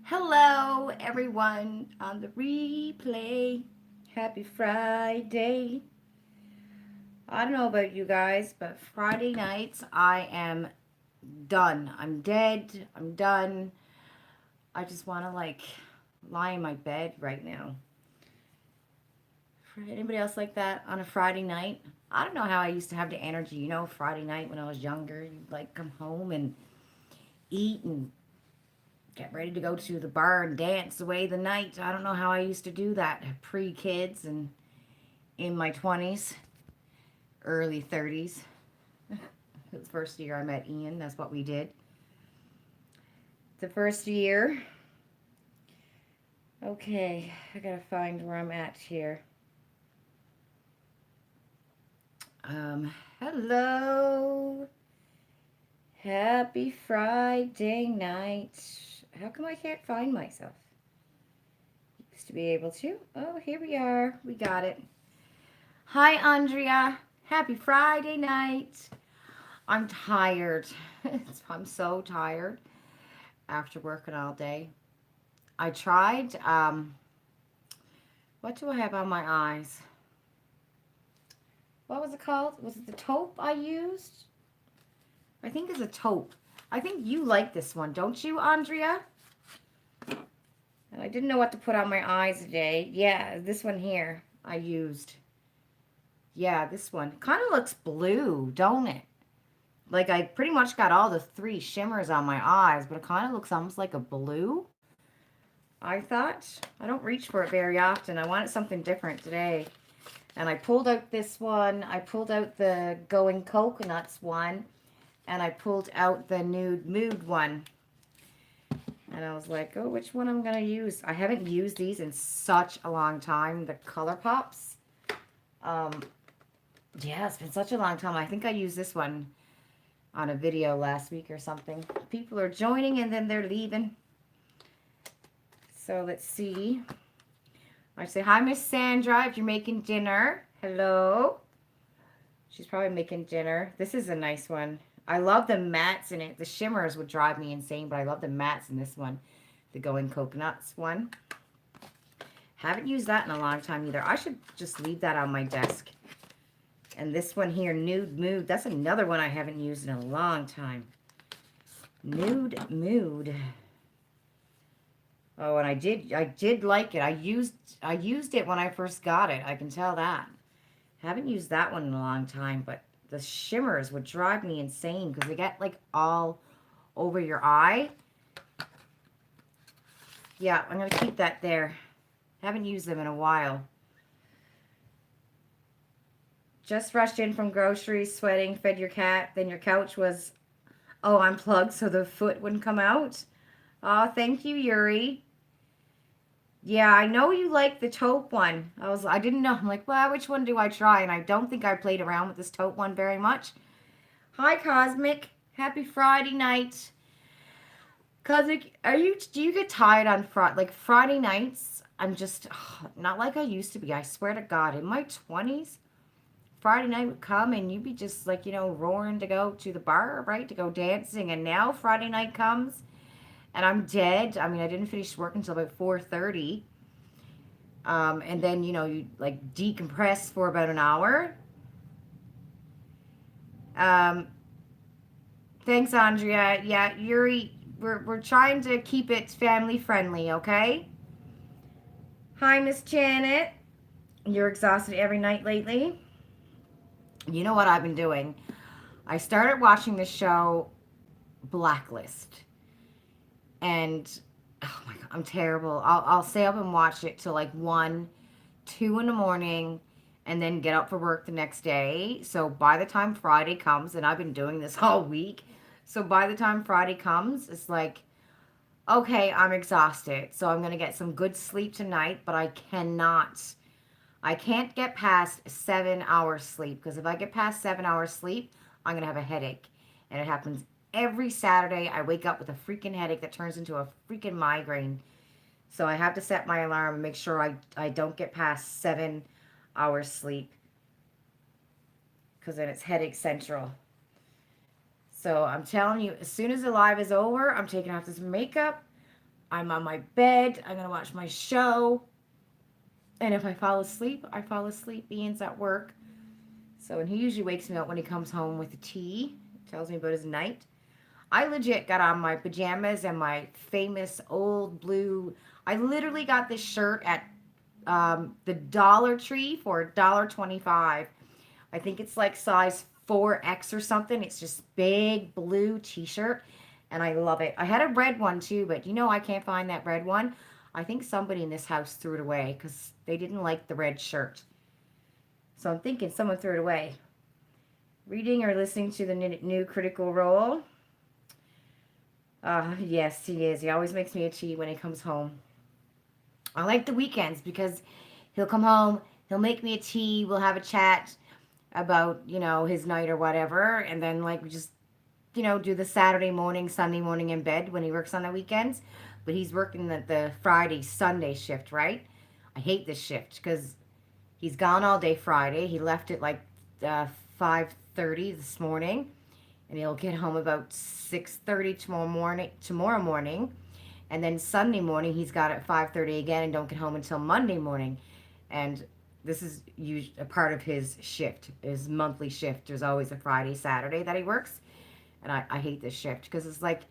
Hello, everyone on the replay. Happy Friday. I don't know about you guys, but Friday nights I am done. I'm dead. I'm done. I just want to lie in my bed right now. For anybody else like that on a Friday night? I don't know how I used to have the energy, Friday night when I was younger. You'd come home and eat and get ready to go to the bar and dance away the night. I don't know how I used to do that pre-kids and in my 20s, early 30s. The first year I met Ian, that's what we did. The first year. Okay, I gotta find where I'm at here. Hello. Happy Friday night. How come I can't find myself? Used to be able to. Oh, here we are. We got it. Hi, Andrea. Happy Friday night. I'm tired. I'm so tired after working all day. I tried, what do I have on my eyes? What was it called? Was it the taupe I used? I think it's a taupe. I think you like this one, don't you, Andrea? And I didn't know what to put on my eyes today. Yeah, this one here I used. Yeah, this one. Kind of looks blue, don't it? Like I pretty much got all the three shimmers on my eyes, but it kind of looks almost like a blue. I thought. I don't reach for it very often. I wanted something different today. And I pulled out this one. I pulled out the Going Coconuts one. And I pulled out the Nude Mood one. And I was like, oh, which one I'm going to use? I haven't used these in such a long time. The Color Pops. Yeah, it's been such a long time. I think I used this one on a video last week or something. People are joining and then they're leaving. So let's see. I say, hi, Miss Sandra, if you're making dinner. Hello. She's probably making dinner. This is a nice one. I love the mattes in it. The shimmers would drive me insane, but I love the mattes in this one. The Going Coconuts one. Haven't used that in a long time either. I should just leave that on my desk. And this one here, Nude Mood. That's another one I haven't used in a long time. Nude Mood. Oh, and I did like it. I used it when I first got it. I can tell that. Haven't used that one in a long time, but the shimmers would drive me insane because they get like all over your eye. Yeah, I'm going to keep that there. Haven't used them in a while. Just rushed in from groceries, sweating, fed your cat. Then your couch was, unplugged so the foot wouldn't come out. Oh, thank you, Yuri. Yeah, I know you like the taupe one. I didn't know. I'm like, well, which one do I try? And I don't think I played around with this taupe one very much. Hi, Cosmic. Happy Friday night. Cosmic, do you get tired on Friday nights? I'm just not like I used to be. I swear to God, in my 20s, Friday night would come and you'd be just roaring to go to the bar, right? To go dancing. And now Friday night comes and I'm dead. I mean, I didn't finish work until about 4:30. And then, you decompress for about an hour. Um, thanks, Andrea. Yeah, Yuri, we're trying to keep it family friendly, okay? Hi, Miss Janet. You're exhausted every night lately? You know what I've been doing? I started watching the show Blacklist. And oh my God, I'm terrible. I'll stay up and watch it till 1, 2 in the morning and then get up for work the next day. So by the time Friday comes, and I've been doing this all week, so by the time Friday comes, it's like, okay, I'm exhausted. So I'm going to get some good sleep tonight, but I can't get past 7 hours sleep because if I get past 7 hours sleep, I'm going to have a headache. And it happens every Saturday. I wake up with a freaking headache that turns into a freaking migraine. So I have to set my alarm and make sure I don't get past 7 hours sleep because then it's headache central. So I'm telling you, as soon as the live is over, I'm taking off this makeup. I'm on my bed. I'm going to watch my show. And if I fall asleep, I fall asleep. Ian's at work. So, and he usually wakes me up when he comes home with a tea, tells me about his night. I legit got on my pajamas and my famous old blue. I literally got this shirt at the Dollar Tree for $1.25. I think it's like size 4X or something. It's just big blue t-shirt and I love it. I had a red one too, but I can't find that red one. I think somebody in this house threw it away because they didn't like the red shirt. So I'm thinking someone threw it away. Reading or listening to the new Critical Role. Yes, he is. He always makes me a tea when he comes home. I like the weekends because he'll come home, he'll make me a tea, we'll have a chat about, his night or whatever, and then like we just, do the Saturday morning, Sunday morning in bed when he works on the weekends. But he's working the Friday, Sunday shift, right? I hate this shift because he's gone all day Friday. He left at like 5:30 this morning, and he'll get home about 6:30 tomorrow morning. And then Sunday morning he's got at 5:30 again and don't get home until Monday morning. And this is a part of his shift, his monthly shift. There's always a Friday, Saturday that he works. And I hate this shift because it's like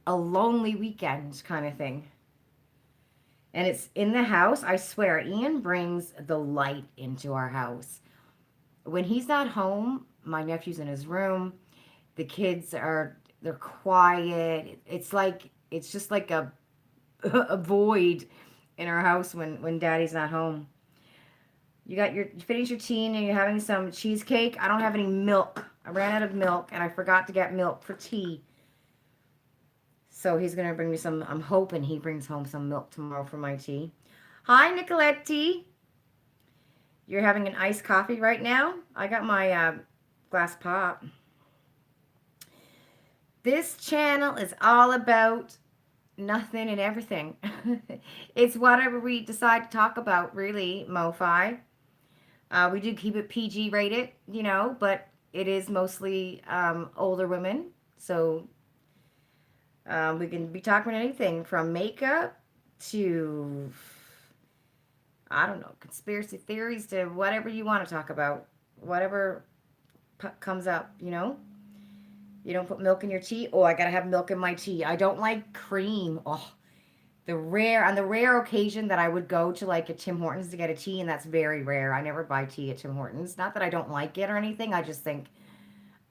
a lonely weekend kind of thing. And it's in the house. I swear, Ian brings the light into our house. When he's not home, my nephew's in his room. The kids they're quiet. It's just like a a void in our house when daddy's not home. You finished your tea and you're having some cheesecake. I don't have any milk. I ran out of milk and I forgot to get milk for tea. So he's going to bring me some. I'm hoping he brings home some milk tomorrow for my tea. Hi, Nicoletti. You're having an iced coffee right now? I got my glass pop. This channel is all about nothing and everything. It's whatever we decide to talk about, really, MoFi. We do keep it PG rated, but it is mostly older women. So we can be talking about anything from makeup to, I don't know, conspiracy theories to whatever you want to talk about. Whatever comes up, You don't put milk in your tea? Oh, I gotta have milk in my tea. I don't like cream. Oh, on the rare occasion that I would go to like a Tim Hortons to get a tea, and that's very rare. I never buy tea at Tim Hortons. Not that I don't like it or anything. I just think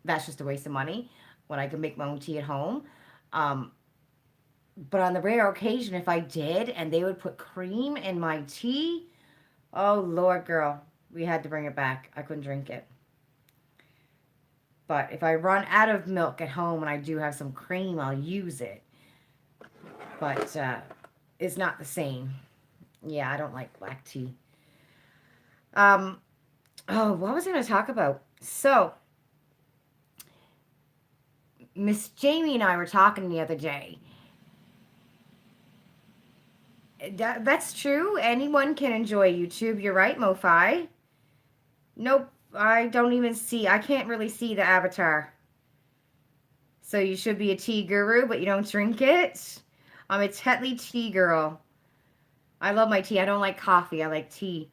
that's just a waste of money when I can make my own tea at home. Um, but on the rare occasion, if I did, and they would put cream in my tea, oh Lord, girl, we had to bring it back. I couldn't drink it. But if I run out of milk at home and I do have some cream, I'll use it. But it's not the same. Yeah, I don't like black tea. What was I going to talk about? So, Miss Jamie and I were talking the other day. That's true. Anyone can enjoy YouTube. You're right, MoFi. Nope, I don't even see. I can't really see the avatar. So you should be a tea guru, but you don't drink it? I'm a Tetley tea girl. I love my tea. I don't like coffee. I like tea.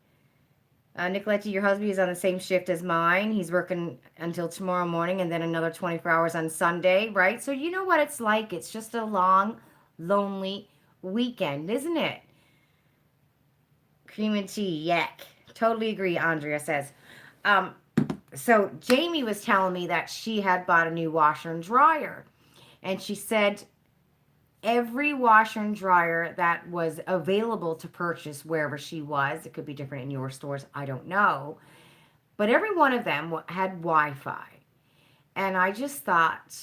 Nicoletti, your husband is on the same shift as mine. He's working until tomorrow morning and then another 24 hours on Sunday, right? So you know what it's like. It's just a long, lonely weekend, isn't it? Cream and tea, yak. Totally agree, Andrea says. So Jamie was telling me that she had bought a new washer and dryer. And she said every washer and dryer that was available to purchase wherever she was, it could be different in your stores, I don't know, but every one of them had Wi-Fi. And I just thought,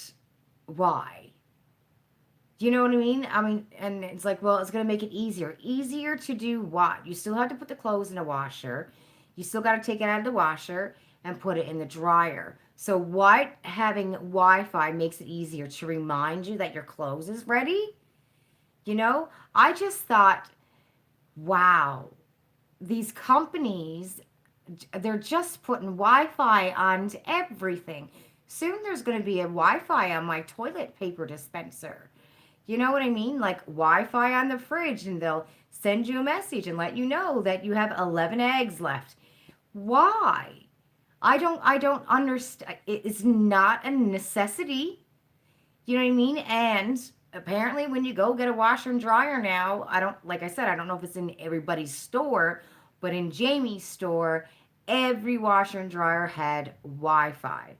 why? Do you know what I mean? And it's like, well, it's going to make it easier. Easier to do what? You still have to put the clothes in a washer. You still got to take it out of the washer and put it in the dryer. So what having Wi-Fi makes it easier to remind you that your clothes is ready? I just thought, wow, these companies, they're just putting Wi-Fi on everything. Soon there's going to be a Wi-Fi on my toilet paper dispenser. You know what I mean? Like Wi-Fi on the fridge, and they'll send you a message and let you know that you have 11 eggs left. Why? I don't understand. It's not a necessity. You know what I mean? And apparently when you go get a washer and dryer now, I don't, like I said, I don't know if it's in everybody's store, but in Jamie's store, every washer and dryer had Wi-Fi.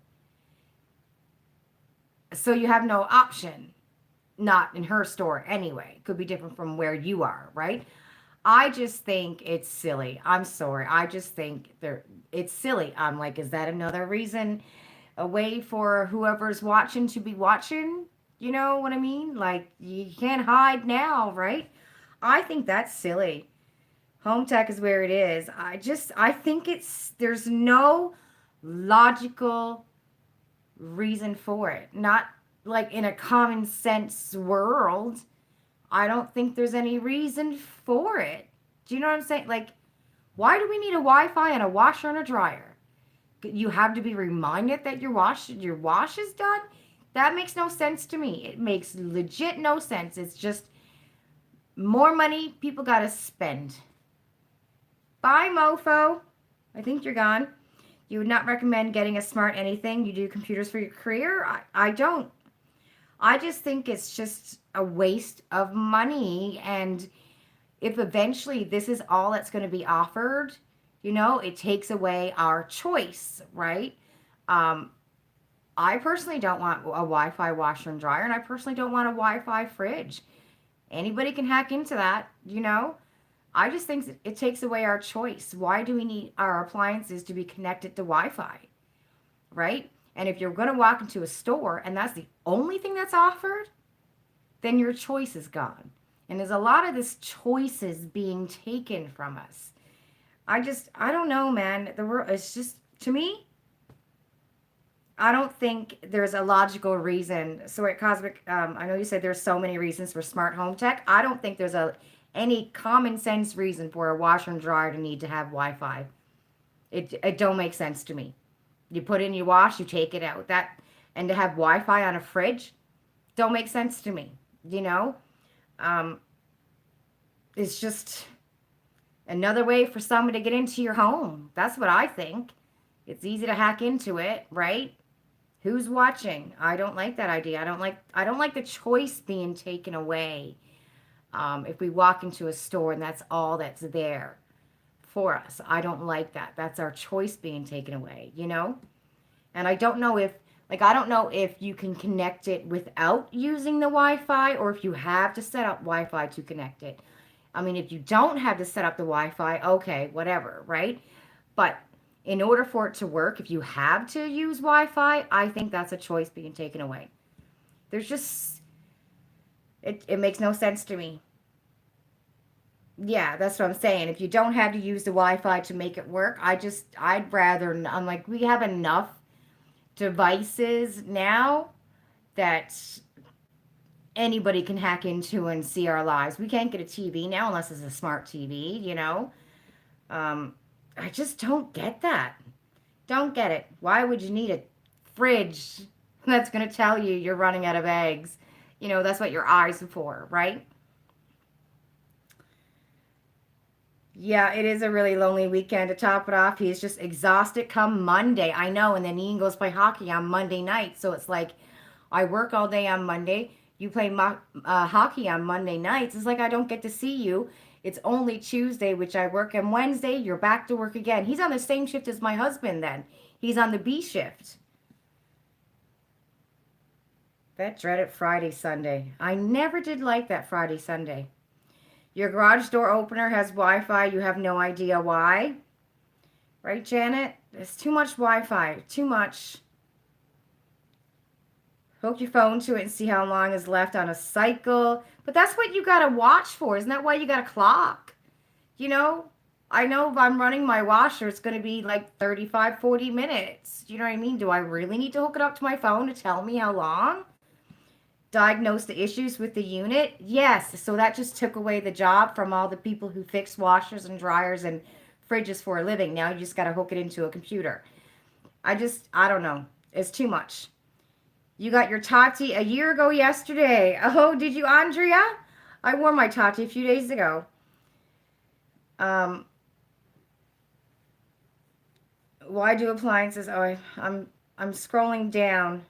So you have no option. Not in her store anyway. Could be different from where you are, right? I just think it's silly. I'm sorry. I just think it's silly. I'm like, is that another reason, a way for whoever's watching to be watching? You know what I mean? Like, you can't hide now, right? I think that's silly. Home tech is where it is. I think there's no logical reason for it. Not like in a common sense world. I don't think there's any reason for it. Do you know what I'm saying? Like, why do we need a Wi-Fi and a washer and a dryer? You have to be reminded that your wash is done? That makes no sense to me. It makes legit no sense. It's just more money people got to spend. Bye, mofo. I think you're gone. You would not recommend getting a smart anything. You do computers for your career? I don't. I just think it's just a waste of money. And if eventually this is all that's going to be offered, it takes away our choice, right? Um, I personally don't want a Wi-Fi washer and dryer, and I personally don't want a Wi-Fi fridge. Anybody can hack into that. I just think it takes away our choice. Why do we need our appliances to be connected to Wi-Fi, right? And if you're going to walk into a store and that's the only thing that's offered, then your choice is gone. And there's a lot of this choices being taken from us. I don't know, man. The world, it's just, to me, I don't think there's a logical reason. So at Cosmic, I know you said there's so many reasons for smart home tech. I don't think there's any common sense reason for a washer and dryer to need to have Wi-Fi. It don't make sense to me. You put in your wash, you take it out. And to have Wi-Fi on a fridge don't make sense to me. You know, um, it's just another way for someone to get into your home. That's what I think. It's easy to hack into it, right? Who's watching? I don't like that idea. I don't like the choice being taken away. If we walk into a store and that's all that's there for us, I don't like that. That's our choice being taken away. And I don't know if you can connect it without using the Wi-Fi, or if you have to set up Wi-Fi to connect it. I mean, if you don't have to set up the Wi-Fi, okay, whatever, right? But in order for it to work, if you have to use Wi-Fi, I think that's a choice being taken away. There's just, it makes no sense to me. Yeah, that's what I'm saying. If you don't have to use the Wi-Fi to make it work, I'd rather, I'm like, we have enough devices now that anybody can hack into and see our lives. We can't get a TV now unless it's a smart TV. Um, I just don't get that. Don't get it. Why would you need a fridge that's going to tell you you're running out of eggs? That's what your eyes are for, right? Yeah, it is a really lonely weekend. To top it off, he's just exhausted come Monday. I know. And then Ian goes play hockey on Monday night. So it's like, I work all day on Monday. You play hockey on Monday nights. It's like I don't get to see you. It's only Tuesday, which I work, and Wednesday, you're back to work again. He's on the same shift as my husband then. He's on the B shift. That dreaded Friday, Sunday. I never did like that Friday, Sunday. Your garage door opener has Wi-Fi. You have no idea why. Right, Janet? There's too much Wi-Fi. Too much. Hook your phone to it and see how long is left on a cycle. But that's what you got to watch for. Isn't that why you got a clock? You know, I know if I'm running my washer, it's going to be like 35, 40 minutes. You know what I mean? Do I really need to hook it up to my phone to tell me how long? Diagnose the issues with the unit? Yes. So that just took away the job from all the people who fix washers and dryers and fridges for a living. Now you just got to hook it into a computer. I don't know. It's too much. You got your Tati a year ago yesterday. Oh, did you, Andrea? I wore my Tati a few days ago. Um, why do appliances? Oh, I'm scrolling down.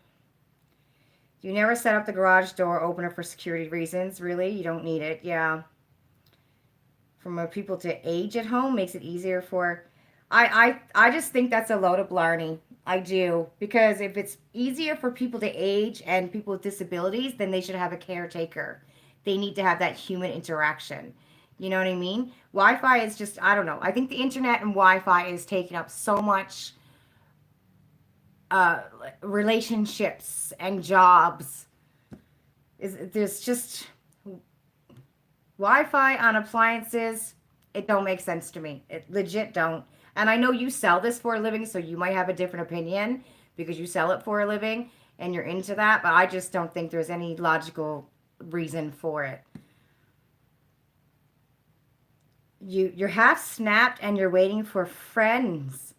You never set up the garage door opener for security reasons. Really? You don't need it. Yeah. For more people to age at home makes it easier for. I just think that's a load of blarney. I do. Because if it's easier for people to age and people with disabilities, then they should have a caretaker. They need to have that human interaction. You know what I mean? Wi-Fi is just, I don't know. I think the internet and Wi-Fi is taking up so much uh, relationships and jobs. There's just Wi-Fi on appliances. It don't make sense to me. It legit don't. And I know you sell this for a living, so you might have a different opinion because you sell it for a living and you're into that. But I just don't think there's any logical reason for it. You're half snapped and you're waiting for friends.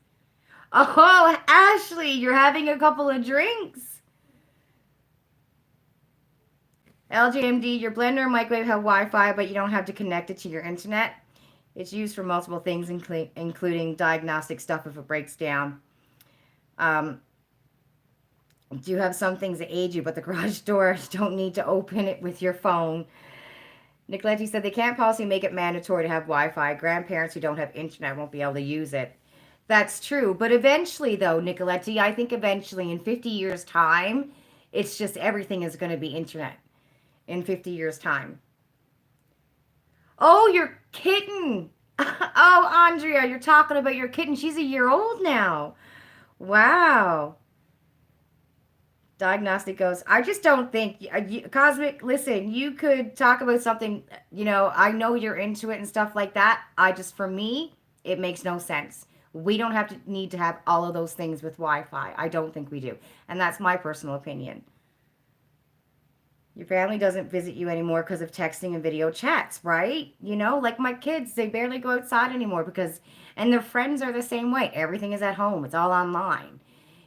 Oh, Ashley, you're having a couple of drinks. LGMD, your blender and microwave have Wi-Fi, but you don't have to connect it to your internet. It's used for multiple things, including diagnostic stuff if it breaks down. Um, do have some things that aid you, but the garage doors don't need to open it with your phone. Nicoletti said they can't policy make it mandatory to have Wi-Fi. Grandparents who don't have internet won't be able to use it. That's true. But eventually, though, Nicoletti, I think eventually in 50 years' time, it's just everything is going to be internet in 50 years' time. Oh, your kitten. Oh, Andrea, you're talking about your kitten. She's a year old now. Wow. Diagnostic goes, I just don't think, Cosmic, listen, you could talk about something, I know you're into it and stuff like that. For me, it makes no sense. We don't have to need to have all of those things with Wi-Fi. I don't think we do. And that's my personal opinion. Your family doesn't visit you anymore because of texting and video chats, right? Like my kids, they barely go outside anymore and their friends are the same way. Everything is at home. It's all online.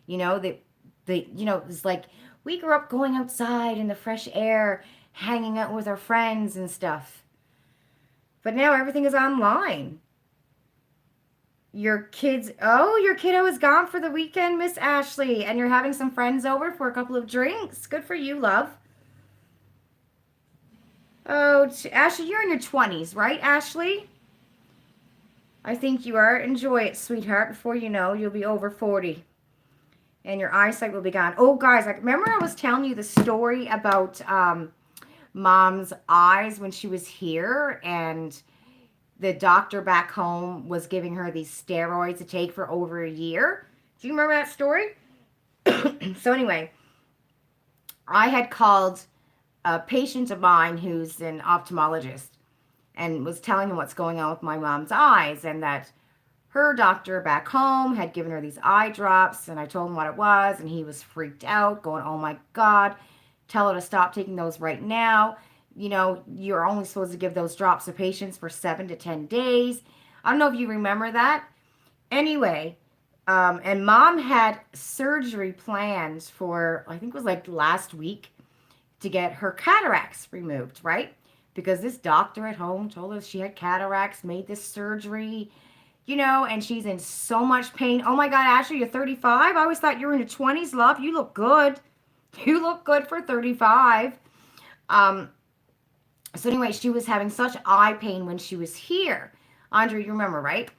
It's like we grew up going outside in the fresh air, hanging out with our friends and stuff. But now everything is online. Your kiddo is gone for the weekend, Miss Ashley, and you're having some friends over for a couple of drinks. Good for you, love. Oh, Ashley, you're in your 20s, right, Ashley? I think you are. Enjoy it, sweetheart. Before you know, you'll be over 40. And your eyesight will be gone. Oh, guys, remember I was telling you the story about Mom's eyes when she was here, and the doctor back home was giving her these steroids to take for over a year. Do you remember that story? So anyway, I had called a patient of mine who's an ophthalmologist and was telling him what's going on with my mom's eyes and that her doctor back home had given her these eye drops, and I told him what it was, and he was freaked out, going, oh my God, tell her to stop taking those right now. You're only supposed to give those drops to patients for 7 to 10 days. I don't know if you remember that. Anyway, and Mom had surgery plans for, I think it was like last week, to get her cataracts removed, right? Because this doctor at home told her she had cataracts, made this surgery, and she's in so much pain. Oh my God, Ashley, you're 35? I always thought you were in your 20s, love. You look good. You look good for 35. So anyway, she was having such eye pain when she was here. Andre, you remember, right?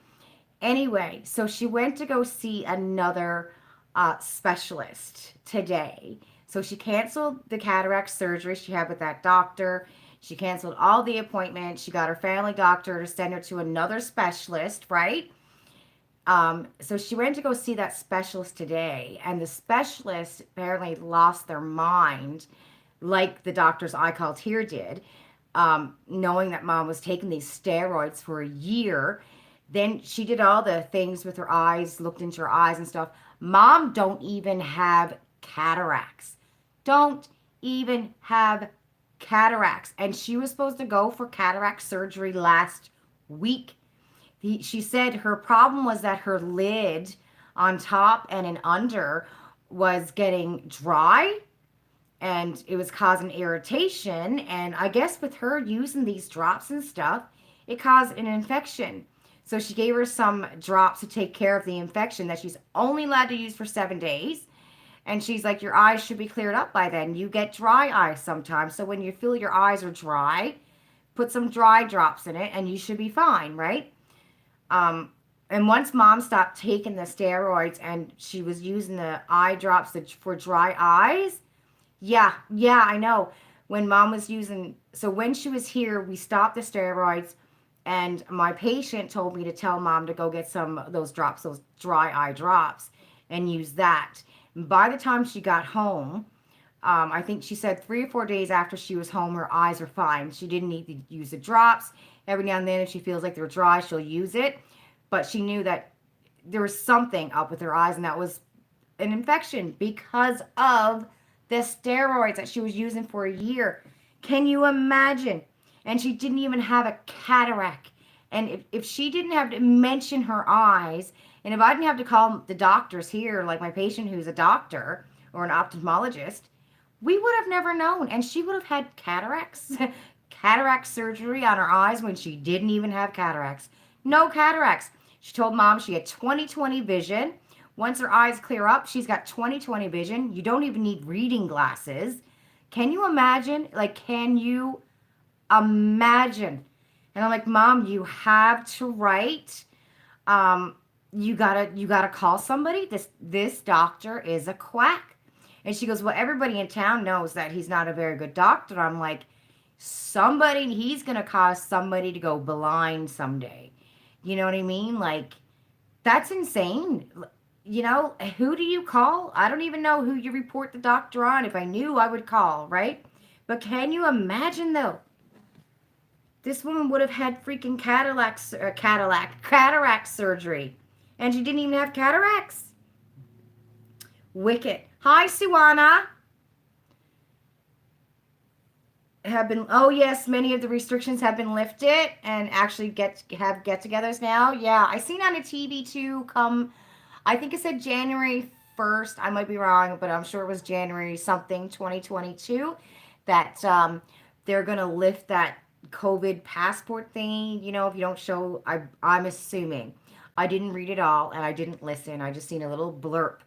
Anyway, so she went to go see another specialist today. So she canceled the cataract surgery she had with that doctor. She canceled all the appointments. She got her family doctor to send her to another specialist, right? So she went to go see that specialist today, and the specialist apparently lost their mind, like the doctors I called here did, knowing that Mom was taking these steroids for a year. Then she did all the things with her eyes, looked into her eyes and stuff. Mom don't even have cataracts. Don't even have cataracts. And she was supposed to go for cataract surgery last week. She said her problem was that her lid on top and in under was getting dry. and it was causing irritation. And I guess with her using these drops and stuff, it caused an infection. So she gave her some drops to take care of the infection that she's only allowed to use for 7 days. And she's like, your eyes should be cleared up by then. You get dry eyes sometimes. So when you feel your eyes are dry, put some dry drops in it and you should be fine, right? And once mom stopped taking the steroids and she was using the eye drops for dry eyes, yeah, I know. When mom was using, so when she was here, we stopped the steroids, and my patient told me to tell mom to go get some of those drops, those dry eye drops, and use that. By the time she got home, I think she said 3 or 4 days after she was home, her eyes were fine. She didn't need to use the drops. Every now and then, if she feels like they're dry, she'll use it. But she knew that there was something up with her eyes, and that was an infection because of the steroids that she was using for a year. Can you imagine? And she didn't even have a cataract. And if she didn't have to mention her eyes, and if I didn't have to call the doctors here, like my patient who's a doctor or an ophthalmologist, we would have never known. And she would have had cataracts, cataract surgery on her eyes when she didn't even have cataracts. No cataracts. She told mom she had 20/20 vision. Once her eyes clear up, she's got 20/20 vision. You don't even need reading glasses. Can you imagine? Like, can you imagine? And I'm like, Mom, you have to write. You gotta call somebody. This doctor is a quack. And she goes, well, everybody in town knows that he's not a very good doctor. I'm like, he's gonna cause somebody to go blind someday. You know what I mean? Like, that's insane. Who do you call? I don't even know who you report the doctor on. If I knew, I would call, right? But can you imagine, though? This woman would have had freaking cataract surgery. And she didn't even have cataracts. Wicked. Hi, Suwana. Oh yes, many of the restrictions have been lifted and actually have get-togethers now. Yeah, I seen on a TV too I think it said January 1st. I might be wrong, but I'm sure it was January something 2022 that they're going to lift that COVID passport thing. If you don't show, I'm assuming. I didn't read it all and I didn't listen. I just seen a little blurb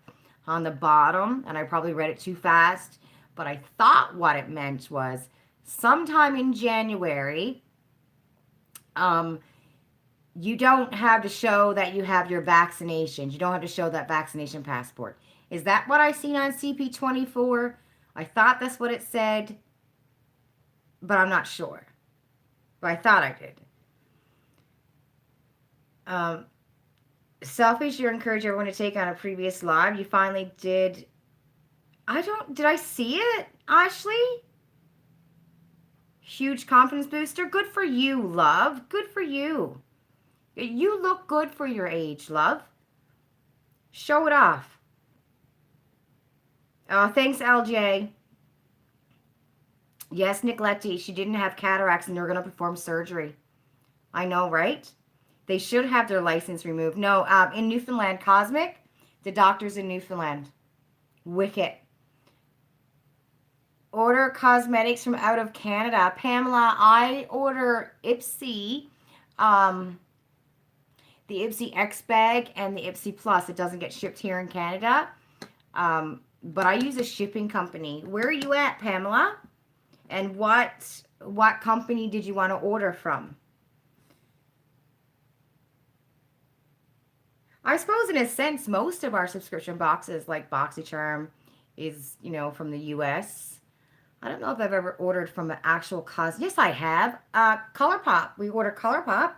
on the bottom and I probably read it too fast. But I thought what it meant was sometime in January, you don't have to show that you have your vaccinations. You don't have to show that vaccination passport. Is that what I seen on CP24? I thought that's what it said, but I'm not sure. But I thought I did. Selfish, you encourage everyone to take on a previous live. You finally did. Did I see it, Ashley? Huge confidence booster. Good for you, love. Good for you. You look good for your age, love. Show it off. Oh, thanks, LJ. Yes, Nicoletti, she didn't have cataracts and they're going to perform surgery. I know, right? They should have their license removed. No, in Newfoundland, Cosmic, the doctor's in Newfoundland. Wicked. Order cosmetics from out of Canada. Pamela, I order Ipsy, the Ipsy X bag and the Ipsy Plus. It doesn't get shipped here in Canada. But I use a shipping company. Where are you at, Pamela? And what company did you want to order from? I suppose in a sense, most of our subscription boxes, like BoxyCharm, is, from the U.S. I don't know if I've ever ordered from an actual Yes, I have. ColourPop. We order ColourPop.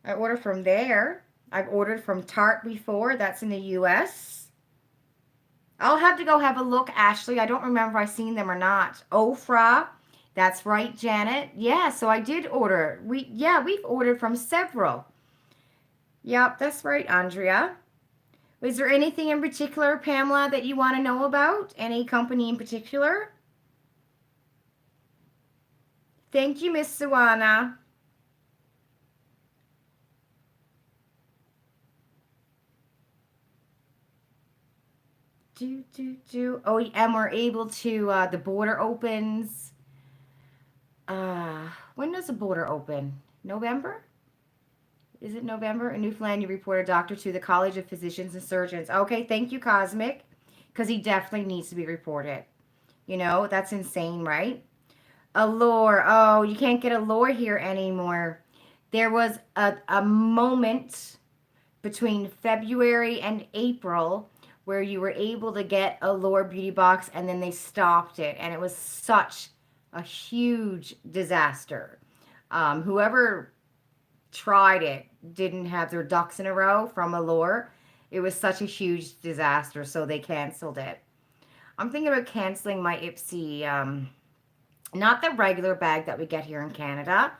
I order from there. I've ordered from Tarte before. That's in the U.S. I'll have to go have a look, Ashley. I don't remember if I've seen them or not. Ofra. That's right, Janet. Yeah, so I did order. We've ordered from several. Yep, that's right, Andrea. Is there anything in particular, Pamela, that you want to know about? Any company in particular? Thank you, Miss Suwana. Oh, and we're able to, the border opens. When does the border open? November? Is it November? A Newfoundland, you report a doctor to the College of Physicians and Surgeons. Okay, thank you, Cosmic, because he definitely needs to be reported. You know, that's insane, right? Allure. Oh, you can't get Allure here anymore. There was a moment between February and April where you were able to get Allure Beauty Box and then they stopped it. And it was such a huge disaster. Whoever tried it didn't have their ducks in a row from Allure. It was such a huge disaster, so they canceled it. I'm thinking about canceling my Ipsy, not the regular bag that we get here in Canada,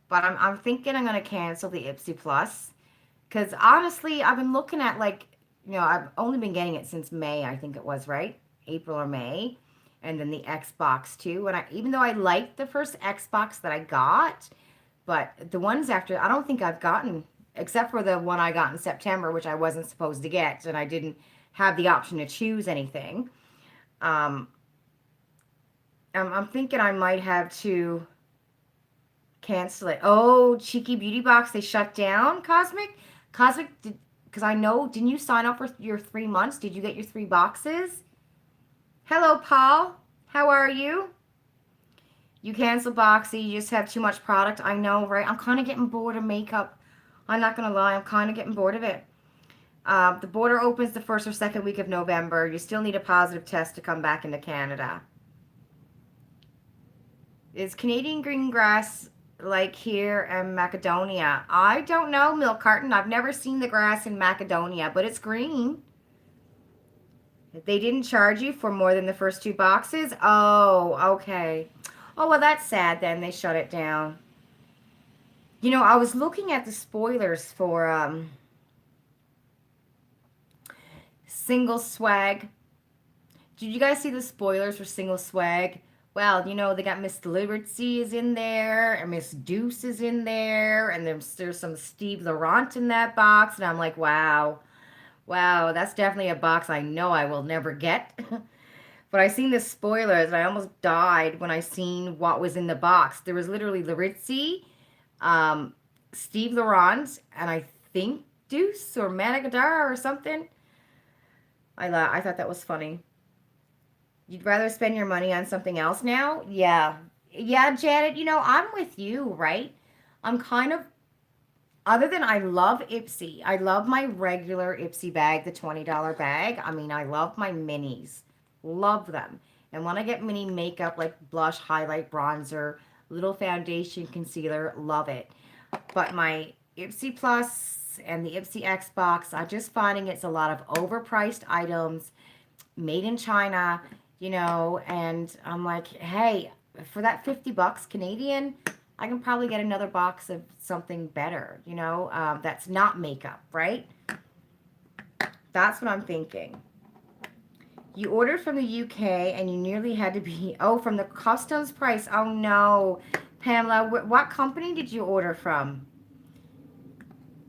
but I'm thinking I'm going to cancel the Ipsy Plus. Because honestly, I've been looking at like, I've only been getting it since May, I think it was, right? April or May. And then the Xbox too. And even though I liked the first Xbox that I got, but the ones after, I don't think I've gotten, except for the one I got in September, which I wasn't supposed to get, and I didn't have the option to choose anything. Um, I'm thinking I might have to cancel it. Oh, Cheeky Beauty Box, they shut down, Cosmic? Cosmic, because I know, didn't you sign up for your 3 months? Did you get your 3 boxes? Hello, Paul. How are you? You cancel Boxy, you just have too much product. I know, right? I'm kind of getting bored of makeup. I'm not going to lie, I'm kind of getting bored of it. The border opens the first or second week of November. You still need a positive test to come back into Canada. Is Canadian green grass like here in Macedonia? I don't know, Milk Carton. I've never seen the grass in Macedonia, but it's green. They didn't charge you for more than the first 2 boxes? Oh, okay. Oh, well, that's sad then. They shut it down. I was looking at the spoilers for Single Swag. Did you guys see the spoilers for Single Swag? Well, they got Miss Liberty is in there, and Miss Deuce is in there, and there's some Steve Laurent in that box, and I'm like, wow. Wow, that's definitely a box I know I will never get. But I seen the spoilers, and I almost died when I seen what was in the box. There was literally Larizzi, um, Steve Laurent, and I think Deuce or Managadar or something. I thought that was funny. You'd rather spend your money on something else now? Yeah. Yeah, Janet, I'm with you, right? I'm kind of, other than I love Ipsy. I love my regular Ipsy bag, the $20 bag. I mean, I love my minis. Love them. And when I get mini makeup like blush, highlight, bronzer, little foundation, concealer, love it. But my Ipsy Plus and the Ipsy X box, I'm just finding it's a lot of overpriced items made in China, and I'm like, hey, for that 50 bucks Canadian, I can probably get another box of something better, that's not makeup, right? That's what I'm thinking. You ordered from the UK and you nearly had to be, oh, from the customs price. Oh, no. Pamela, what company did you order from?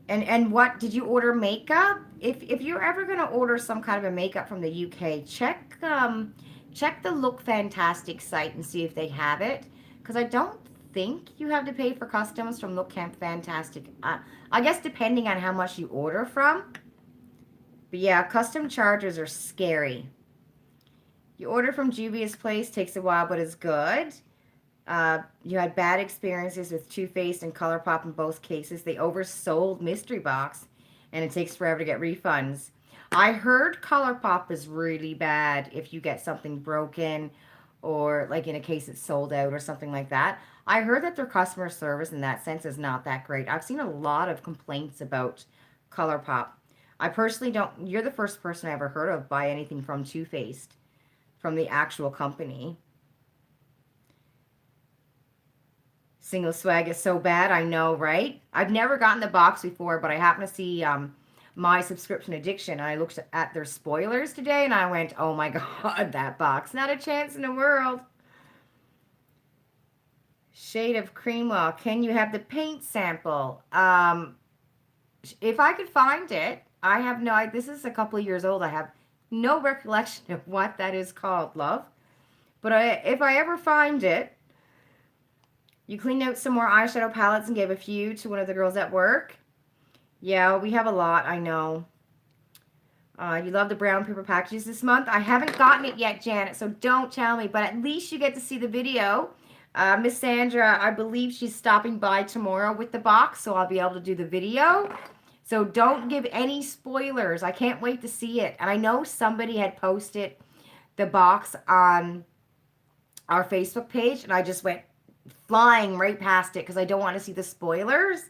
And what, did you order makeup? If you're ever going to order some kind of a makeup from the UK, check the Look Fantastic site and see if they have it. Because I don't think you have to pay for customs from Look Fantastic. I guess depending on how much you order from. But yeah, custom charges are scary. You order from Juvia's Place, takes a while, but it's good. You had bad experiences with Too Faced and ColourPop in both cases. They oversold Mystery Box, and it takes forever to get refunds. I heard ColourPop is really bad if you get something broken or like in a case it's sold out or something like that. I heard that their customer service in that sense is not that great. I've seen a lot of complaints about ColourPop. I personally don't, you're the first person I ever heard of buy anything from Too Faced, from the actual company. Single Swag is so bad, I know, right? I've never gotten the box before, but I happen to see My Subscription Addiction, and I looked at their spoilers today, and I went, oh my god, that box, not a chance in the world. Shade of Creamwell, can you have the paint sample? If I could find it, I have no, this is a couple of years old, I have no recollection of what that is called, love. But if I ever find it, you cleaned out some more eyeshadow palettes and gave a few to one of the girls at work. Yeah, we have a lot, I know. You love the brown paper packages this month. I haven't gotten it yet, Janet, so don't tell me. But at least you get to see the video. Miss Sandra, I believe she's stopping by tomorrow with the box, so I'll be able to do the video. So don't give any spoilers. I can't wait to see it. And I know somebody had posted the box on our Facebook page, and I just went flying right past it because I don't want to see the spoilers.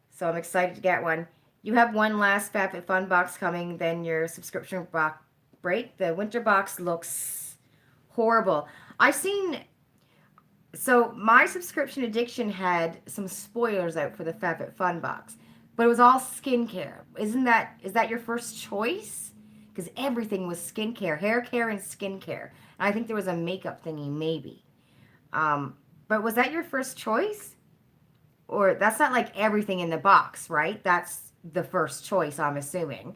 So I'm excited to get one. You have one last FabFitFun box coming, then your subscription box break. The winter box looks horrible. I've seen, so my subscription addiction had some spoilers out for the FabFitFun box, but it was all skincare. Is that your first choice? Because everything was skincare, hair care and skincare. And I think there was a makeup thingy maybe. But was that your first choice? Or that's not like everything in the box, right? That's the first choice, I'm assuming.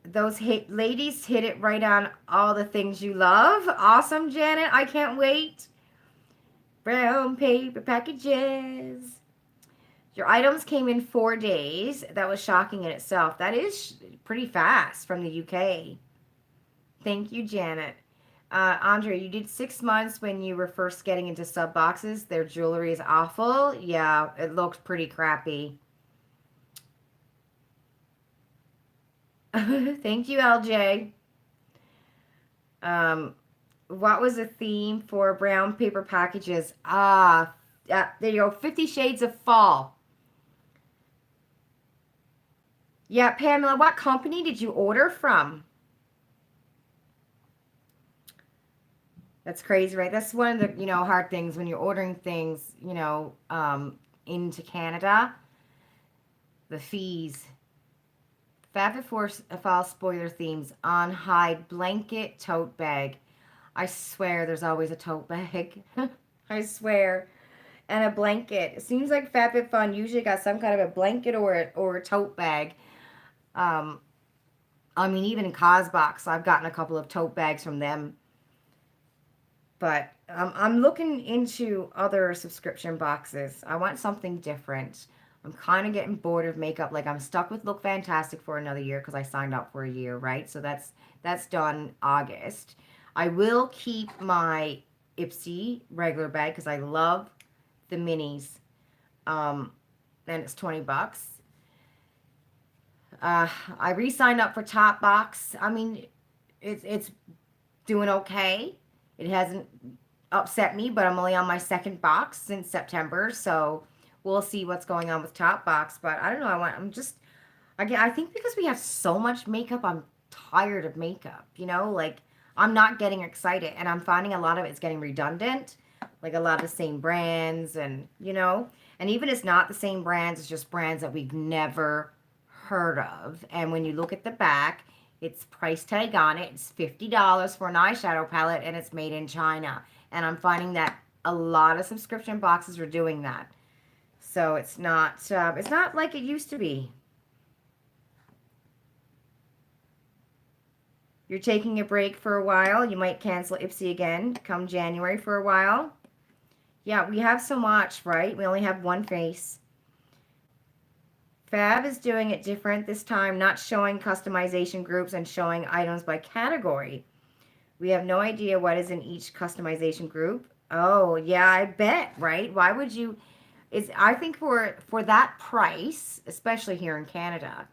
Those ladies hit it right on all the things you love. Awesome, Janet. I can't wait. Brown paper packages. Your items came in 4 days. That was shocking in itself. That is pretty fast from the UK. Thank you, Janet. Andre, you did 6 months when you were first getting into sub boxes. Their jewelry is awful. Yeah, it looks pretty crappy. Thank you, LJ. What was the theme for brown paper packages? There you go. 50 Shades of Fall. Yeah, Pamela, what company did you order from? That's crazy, right? That's one of the, hard things when you're ordering things, into Canada. The fees. FabFitFall spoiler themes. On hide blanket tote bag. I swear there's always a tote bag. I swear. And a blanket. It seems like FabFitFun usually got some kind of a blanket or a tote bag. Even in Cosbox, I've gotten a couple of tote bags from them. But I'm looking into other subscription boxes. I want something different. I'm kind of getting bored of makeup. Like, I'm stuck with Look Fantastic for another year because I signed up for a year, right? So that's done August. I will keep my Ipsy regular bag because I love the minis. And it's $20. I re-signed up for Topbox. I mean, it's doing okay. It hasn't upset me, but I'm only on my second box since September, so we'll see what's going on with Topbox. But I don't know. I think because we have so much makeup, I'm tired of makeup. Like, I'm not getting excited, and I'm finding a lot of it's getting redundant, like a lot of the same brands, and and even it's not the same brands. It's just brands that we've never heard of. And when you look at the back, it's price tag on it. It's $50 for an eyeshadow palette, and it's made in China. And I'm finding that a lot of subscription boxes are doing that. So it's not like it used to be. You're taking a break for a while. You might cancel Ipsy again come January for a while. Yeah, we have so much, right? We only have one face. Fab is doing it different this time, not showing customization groups and showing items by category. We have no idea what is in each customization group. Oh, yeah, I bet, right? Why would you? I think for that price, especially here in Canada,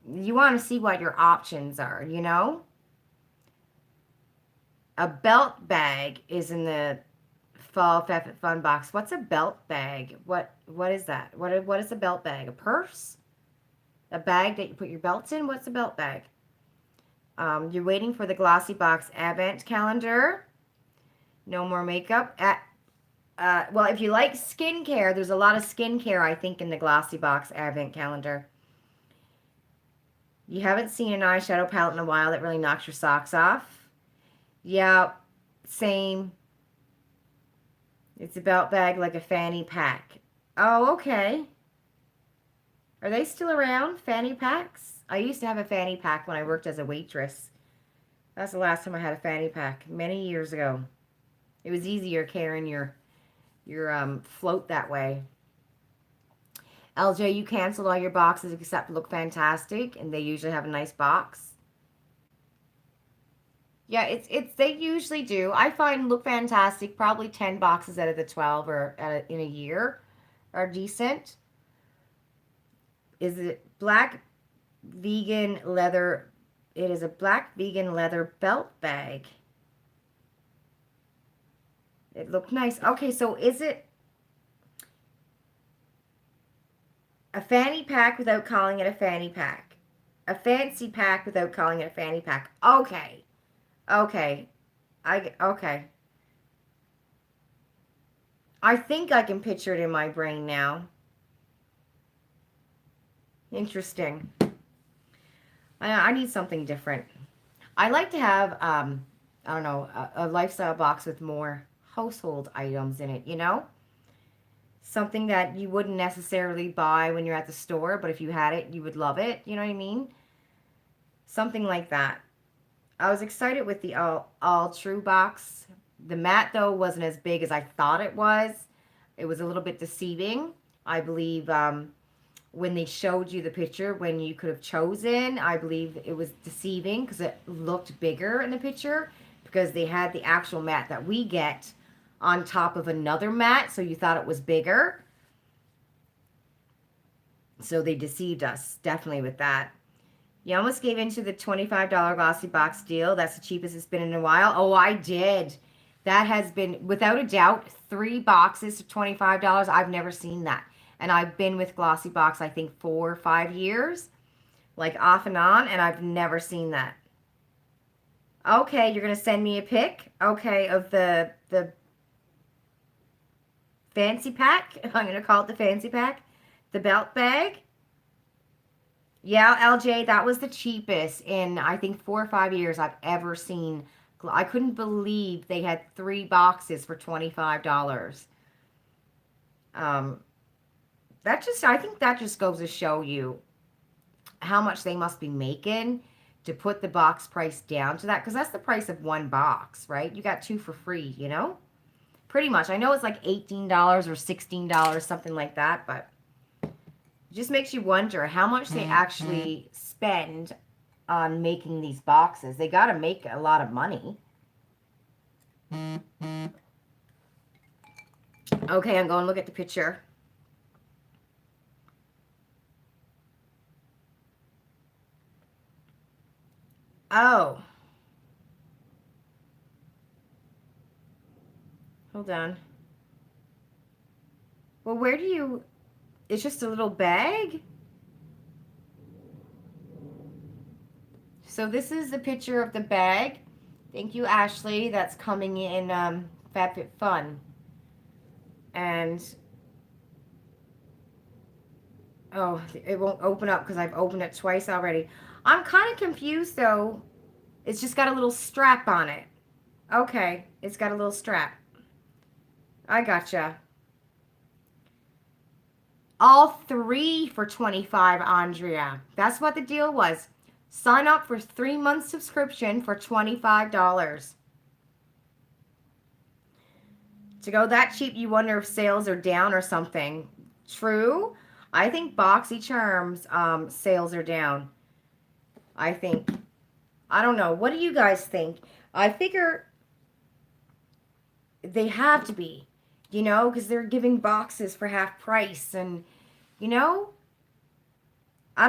you want to see what your options are, A belt bag is in the Fall Fun box. What's a belt bag? What is that? What is a belt bag? A purse? A bag that you put your belts in? What's a belt bag? You're waiting for the Glossybox Advent calendar. No more makeup. Well, if you like skincare, there's a lot of skincare, I think, in the Glossybox Advent calendar. You haven't seen an eyeshadow palette in a while that really knocks your socks off. Yeah, same. It's a belt bag like a fanny pack. Oh, okay. Are they still around, fanny packs? I used to have a fanny pack when I worked as a waitress. That's the last time I had a fanny pack, many years ago. It was easier carrying your float that way. LJ, you canceled all your boxes except Look Fantastic, and they usually have a nice box. Yeah, it's they usually do. I find Look Fantastic probably 10 boxes out of the 12 or in a year are decent. Is it black vegan leather? It is a black vegan leather belt bag. It looked nice. Okay, so is it a fanny pack without calling it a fanny pack? A fancy pack without calling it a fanny pack. Okay. Okay. Okay. I think I can picture it in my brain now. Interesting. I need something different. I like to have, I don't know, a lifestyle box with more household items in it, you know? Something that you wouldn't necessarily buy when you're at the store, but if you had it, you would love it. You know what I mean? Something like that. I was excited with the all True box. The mat, though, wasn't as big as I thought it was. It was a little bit deceiving. I believe when they showed you the picture, when you could have chosen, I believe it was deceiving because it looked bigger in the picture because they had the actual mat that we get on top of another mat, so you thought it was bigger. So they deceived us, definitely, with that. You almost gave into the $25 Glossybox deal. That's the cheapest it's been in a while. Oh, I did. That has been, without a doubt, 3 boxes for $25. I've never seen that. And I've been with Glossybox, I think, 4 or 5 years, like off and on, and I've never seen that. Okay, you're going to send me a pic, okay, of the fancy pack. I'm going to call it the fancy pack. The belt bag. Yeah, LJ, that was the cheapest in, I think, 4 or 5 years I've ever seen. I couldn't believe they had 3 boxes for $25. Um, I think that just goes to show you how much they must be making to put the box price down to that, because that's the price of 1 box, right? You got 2 for free, you know? Pretty much. I know it's like $18 or $16, something like that, but it just makes you wonder how much they actually spend on making these boxes. They got to make a lot of money. Okay, I'm going to look at the picture. Oh. Hold on. Well, where do you... It's just a little bag? So this is the picture of the bag. Thank you, Ashley. That's coming in FabFitFun. And... Oh, it won't open up because I've opened it twice already. I'm kind of confused, though. It's just got a little strap on it. Okay, it's got a little strap. I gotcha. All 3 for $25, Andrea. That's what the deal was. Sign up for 3 months subscription for $25. To go that cheap, you wonder if sales are down or something. True. I think BoxyCharm's sales are down. I think. I don't know. What do you guys think? I figure they have to be, you know, because they're giving boxes for half price, and, you know,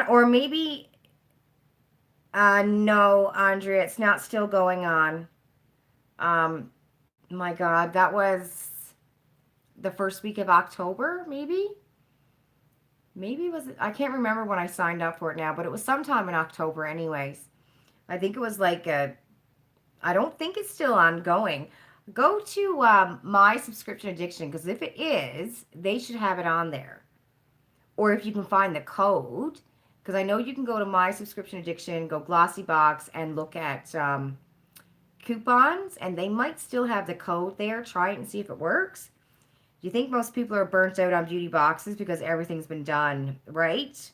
or maybe, no, Andrea, it's not still going on. My God, that was the first week of October, maybe? Maybe was it? I can't remember when I signed up for it now, but it was sometime in October anyways. I think it was like I don't think it's still ongoing. Go to My Subscription Addiction, because if it is, they should have it on there. Or if you can find the code, because I know you can go to My Subscription Addiction, go Glossybox, and look at coupons, and they might still have the code there. Try it and see if it works. Do you think most people are burnt out on beauty boxes because everything's been done right?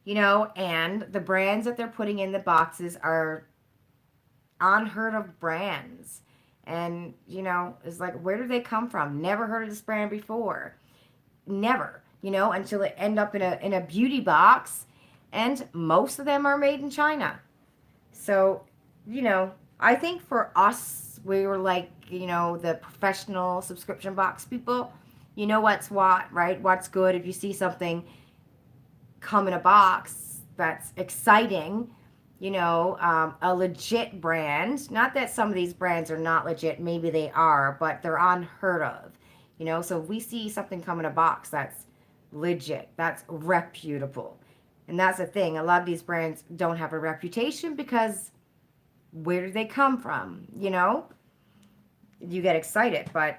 you know, and the brands that they're putting in the boxes are unheard of brands. And, you know, it's like, where do they come from? Never heard of this brand before. Never, you know, until it end up in a beauty box. And most of them are made in China. So, you know, I think for us, we were like, you know, the professional subscription box people. You know what's what, right? What's good if you see something come in a box that's exciting, you know, a legit brand. Not that some of these brands are not legit, maybe they are, but they're unheard of, you know. So if we see something come in a box that's legit, that's reputable. And that's the thing, a lot of these brands don't have a reputation because where do they come from, you know? You get excited, but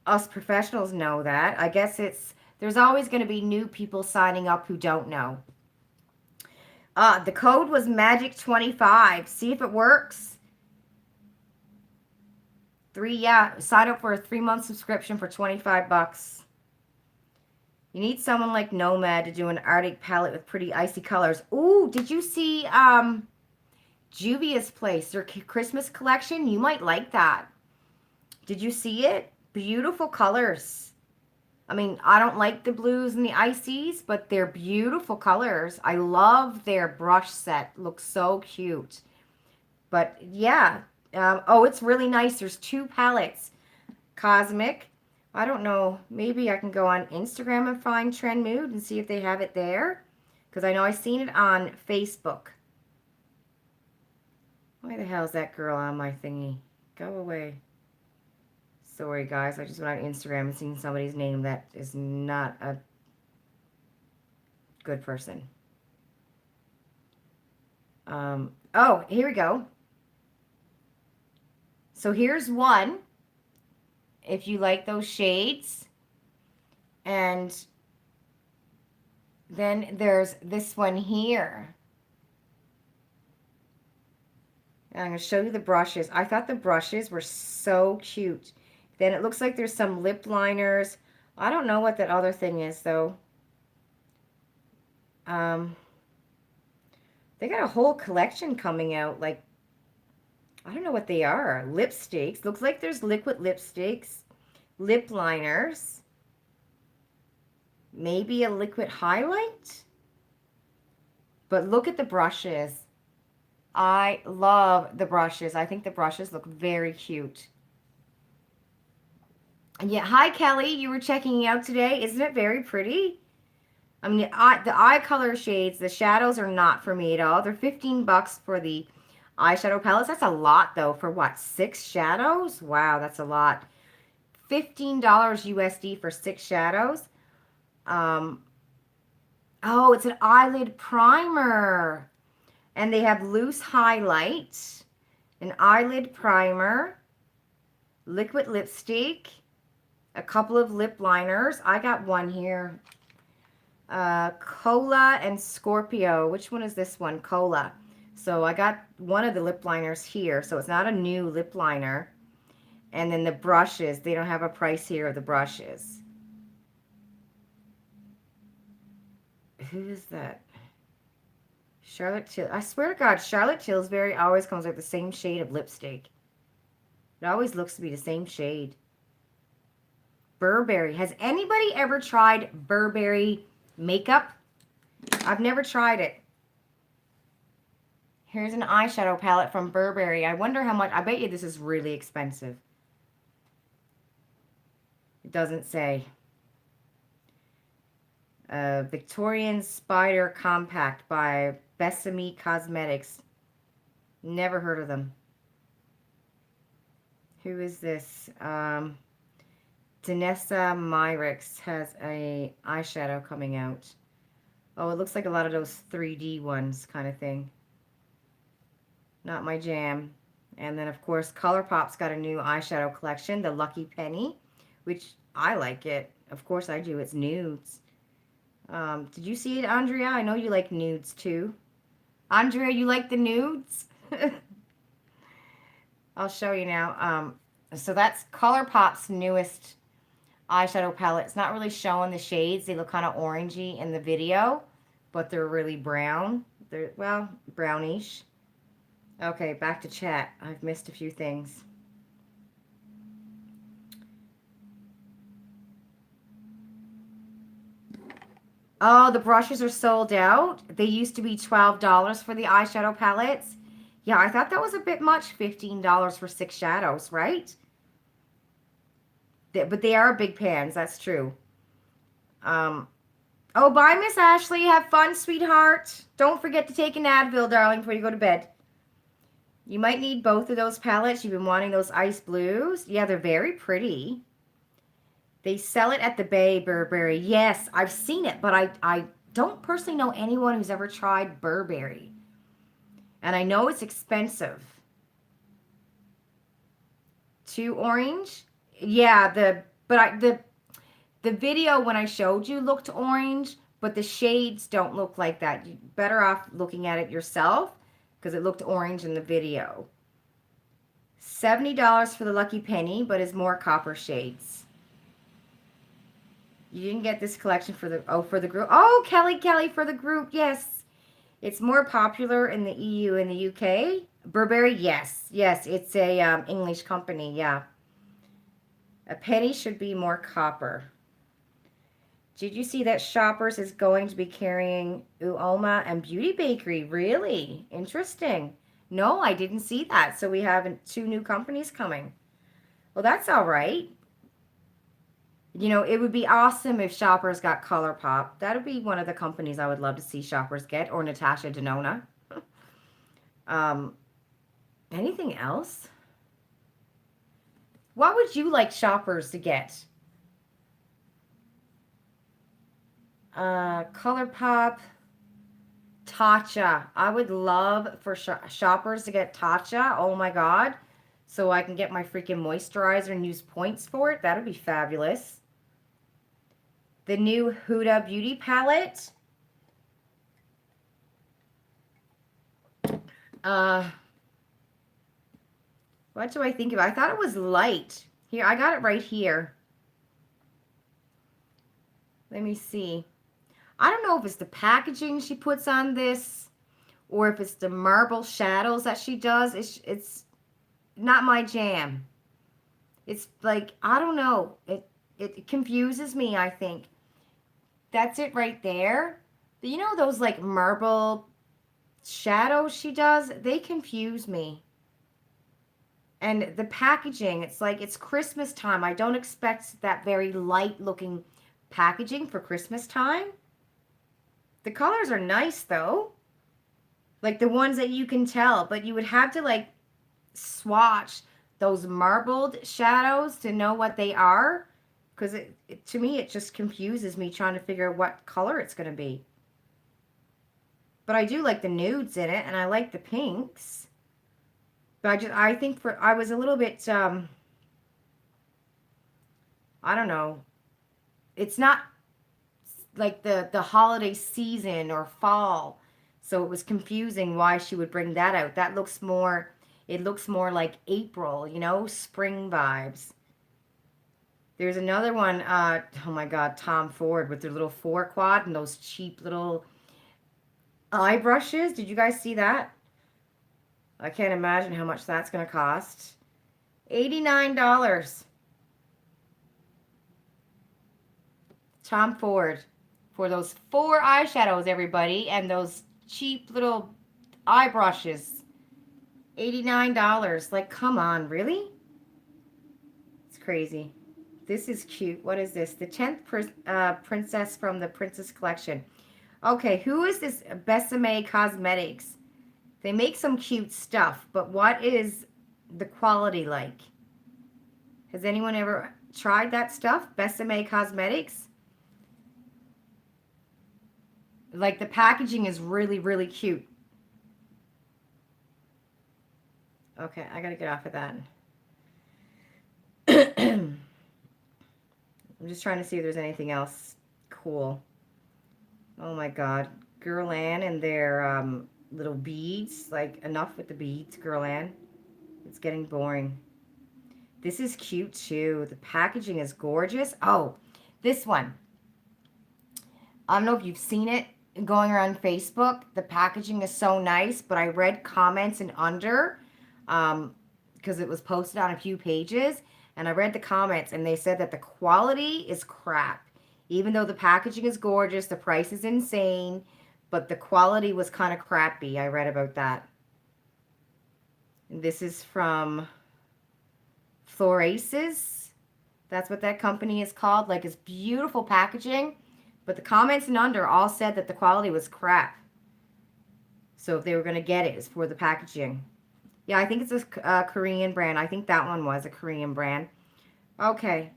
us professionals know that. I guess there's always going to be new people signing up who don't know. The code was Magic25. See if it works. Sign up for a 3-month subscription for 25 bucks. You need someone like Nomad to do an Arctic palette with pretty icy colors. Ooh, did you see Juvia's Place, their Christmas collection? You might like that. Did you see it? Beautiful colors. I mean, I don't like the blues and the ices, but they're beautiful colors. I love their brush set. Looks so cute. But yeah. Oh, it's really nice. There's 2 palettes. Cosmic. I don't know. Maybe I can go on Instagram and find Trend Mood and see if they have it there. Because I know I've seen it on Facebook. Why the hell is that girl on my thingy? Go away. Sorry, guys. I just went on Instagram and seen somebody's name that is not a good person. Oh, here we go. So here's one. If you like those shades. And then there's this one here. And I'm going to show you the brushes. I thought the brushes were so cute. Then it looks like there's some lip liners. I don't know what that other thing is, though. They got a whole collection coming out. Like, I don't know what they are. Lipsticks. Looks like there's liquid lipsticks. Lip liners. Maybe a liquid highlight. But look at the brushes. I love the brushes. I think the brushes look very cute. Yeah, hi Kelly, you were checking out today. Isn't it very pretty? I mean, the eye color shades, the shadows are not for me at all. They're 15 bucks for the eyeshadow palettes. That's a lot though for what, 6 shadows? Wow, that's a lot. $15 USD for 6 shadows. Oh, it's an eyelid primer. And they have loose highlight, an eyelid primer, liquid lipstick, a couple of lip liners. I got one here. Cola and Scorpio. Which one is this one? Cola. So I got one of the lip liners here. So it's not a new lip liner. And then the brushes. They don't have a price here of the brushes. Who is that? Charlotte Tilbury. I swear to God, Charlotte Tilbury always comes with the same shade of lipstick. It always looks to be the same shade. Burberry. Has anybody ever tried Burberry makeup? I've never tried it. Here's an eyeshadow palette from Burberry. I wonder how much. I bet you this is really expensive. It doesn't say. Victorian Spider Compact by Besame Cosmetics. Never heard of them. Who is this? Danessa Myrix has a eyeshadow coming out. Oh, it looks like a lot of those 3D ones kind of thing. Not my jam. And then, of course, ColourPop's got a new eyeshadow collection, the Lucky Penny, which I like it. Of course I do. It's nudes. Did you see it, Andrea? I know you like nudes, too. Andrea, you like the nudes? I'll show you now. So that's ColourPop's newest eyeshadow palette. It's not really showing the shades. They look kind of orangey in the video. but they're really brown. They're, well, brownish. Okay, back to chat. I've missed a few things. Oh, the brushes are sold out. They used to be $12 for the eyeshadow palettes. Yeah, I thought that was a bit much, $15 for 6 shadows, right? But they are big pans, that's true. Um, oh, bye, Miss Ashley. Have fun, sweetheart. Don't forget to take an Advil, darling, before you go to bed. You might need both of those palettes. You've been wanting those ice blues. Yeah, they're very pretty. They sell it at the Bay, Burberry. Yes, I've seen it, but I don't personally know anyone who's ever tried Burberry. And I know it's expensive. Too orange? Yeah, the video when I showed you looked orange, but the shades don't look like that. You're better off looking at it yourself because it looked orange in the video. $70 for the Lucky Penny, but is more copper shades. You didn't get this collection for the group. Oh, Kelly for the group. Yes. It's more popular in the EU and the UK. Burberry, yes. Yes, it's a English company, yeah. A penny should be more copper. Did you see that Shoppers is going to be carrying Uoma and Beauty Bakery? Really? Interesting. No, I didn't see that. So we have 2 new companies coming. Well, that's all right. You know, it would be awesome if Shoppers got ColourPop. That would be one of the companies I would love to see Shoppers get, or Natasha Denona. Anything else? What would you like Shoppers to get? ColourPop, Tatcha. I would love for Shoppers to get Tatcha. Oh my God. So I can get my freaking moisturizer and use points for it. That would be fabulous. The new Huda Beauty Palette. What do I think of? I thought it was light. Here, I got it right here. Let me see. I don't know if it's the packaging she puts on this or if it's the marble shadows that she does. It's not my jam. It's like, I don't know. It confuses me, I think. That's it right there. You know those like marble shadows she does? They confuse me. And the packaging, it's like it's Christmas time. I don't expect that very light looking packaging for Christmas time. The colors are nice though. Like the ones that you can tell, but you would have to like swatch those marbled shadows to know what they are. Because to me, it just confuses me trying to figure out what color it's going to be. But I do like the nudes in it, and I like the pinks. But I think I was a little bit, I don't know. It's not like the holiday season or fall. So it was confusing why she would bring that out. It looks more like April, you know, spring vibes. There's another one, oh my God, Tom Ford with their little 4-quad and those cheap little eye brushes. Did you guys see that? I can't imagine how much that's going to cost. $89. Tom Ford for those 4 eyeshadows, everybody, and those cheap little eye brushes. $89. Like, come on, really? It's crazy. This is cute. What is this? The 10th princess from the Princess Collection. Okay, who is this? Besame Cosmetics. They make some cute stuff, but what is the quality like? Has anyone ever tried that stuff? Besame Cosmetics? Like the packaging is really, really cute. Okay, I gotta get off of that. I'm just trying to see if there's anything else cool. Oh my God. Girl Ann and their little beads. Like, enough with the beads, Girl Ann. It's getting boring. This is cute too. The packaging is gorgeous. Oh, this one. I don't know if you've seen it. going around Facebook. The packaging is so nice, but I read comments and under, because it was posted on a few pages, and I read the comments, and they said that the quality is crap. Even though the packaging is gorgeous, the price is insane, but the quality was kind of crappy. I read about that. And this is from Floraces. That's what that company is called. Like, it's beautiful packaging, but the comments and under all said that the quality was crap. So if they were going to get it, it's for the packaging. Yeah, I think it's a Korean brand. I think that one was a Korean brand. Okay.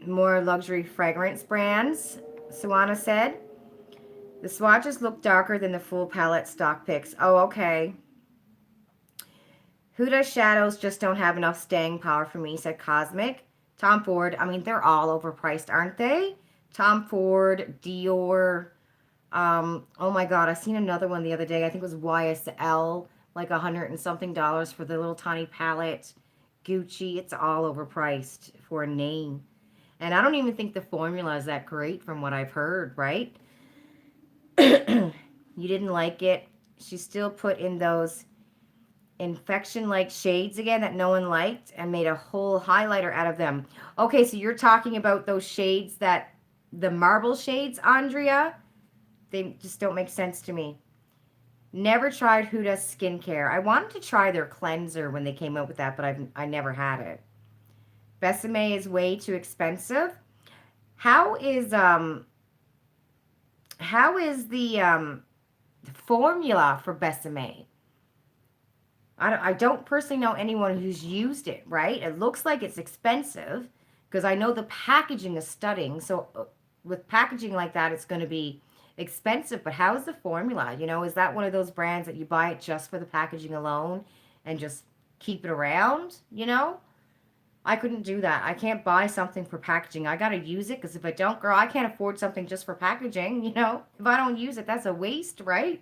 More luxury fragrance brands, Savannah said. The swatches look darker than the full palette stock pics. Oh, okay. Huda shadows just don't have enough staying power for me, said Cosmic. Tom Ford, I mean, they're all overpriced, aren't they? Tom Ford, Dior. Oh my God, I seen another one the other day. I think it was YSL, like $100 and something for the little tiny palette. Gucci, it's all overpriced for a name. And I don't even think the formula is that great from what I've heard, right? You didn't like it. She still put in those infection-like shades again that no one liked and made a whole highlighter out of them. Okay, so you're talking about those shades that, the marble shades, Andrea? They just don't make sense to me. Never tried Huda skincare. I wanted to try their cleanser when they came out with that, but I never had it. Besame is way too expensive. How is the formula for Besame? I don't personally know anyone who's used it, right? It looks like it's expensive because I know the packaging is stunning. So with packaging like that, it's going to be expensive. But how is the formula? You know, is that one of those brands that you buy it just for the packaging alone and just keep it around? You know, I couldn't do that. I can't buy something for packaging. I got to use it because if I don't, girl, I can't afford something just for packaging. You know, if I don't use it, that's a waste, right?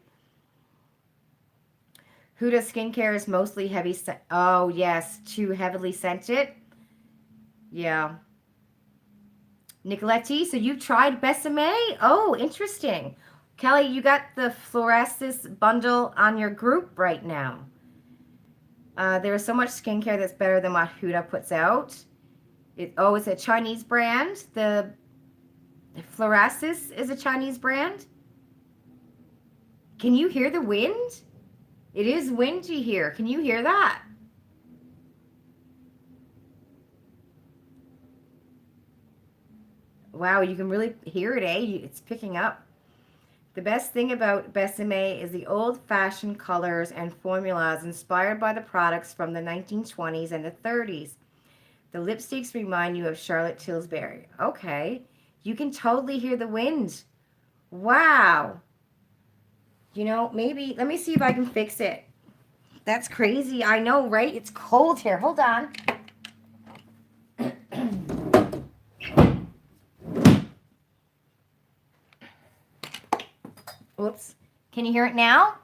Huda skincare is mostly heavy. Oh, yes, too heavily scented. Yeah. Nicoletti, so you tried Besame? Oh, interesting. Kelly, you got the Fluorescence bundle on your group right now. There is so much skincare that's better than what Huda puts out. It's a Chinese brand. The Fluorescence is a Chinese brand. Can you hear the wind? It is windy here. Can you hear that? Wow, you can really hear it, eh? It's picking up. The best thing about Besame is the old-fashioned colors and formulas inspired by the products from the 1920s and the 30s. The lipsticks remind you of Charlotte Tilbury. Okay. You can totally hear the wind. Wow. You know, maybe, let me see if I can fix it. That's crazy. I know, right? It's cold here. Hold on. Whoops. Can you hear it now?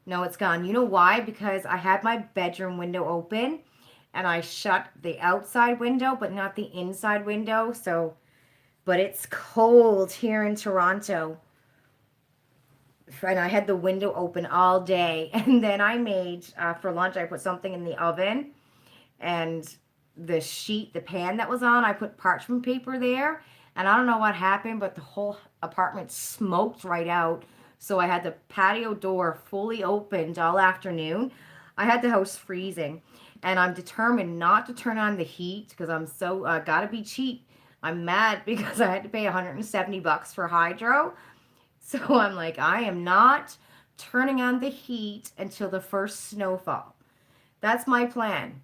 No, it's gone. You know why? Because I had my bedroom window open and I shut the outside window, but not the inside window. So, but it's cold here in Toronto. And I had the window open all day. And then I made, for lunch, I put something in the oven. And the pan that was on, I put parchment paper there. And I don't know what happened, but the whole apartment smoked right out. So I had the patio door fully opened all afternoon. I had the house freezing. And I'm determined not to turn on the heat because I'm so, gotta be cheap. I'm mad because I had to pay $170 for hydro. So I'm like, I am not turning on the heat until the first snowfall. That's my plan.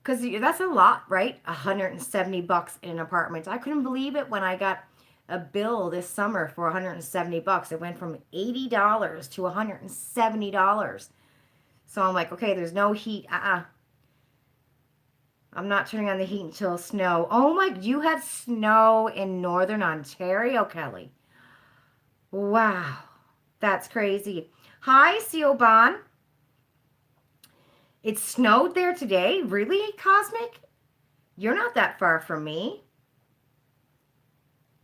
Because that's a lot, right? $170 in an apartment. I couldn't believe it when I got a bill this summer for $170. It went from $80 to $170. So I'm like, okay, there's no heat. I'm not turning on the heat until snow. Oh my, you had snow in Northern Ontario, Kelly. Wow, that's crazy. Hi, Siobhan. It snowed there today? Really, Cosmic? You're not that far from me.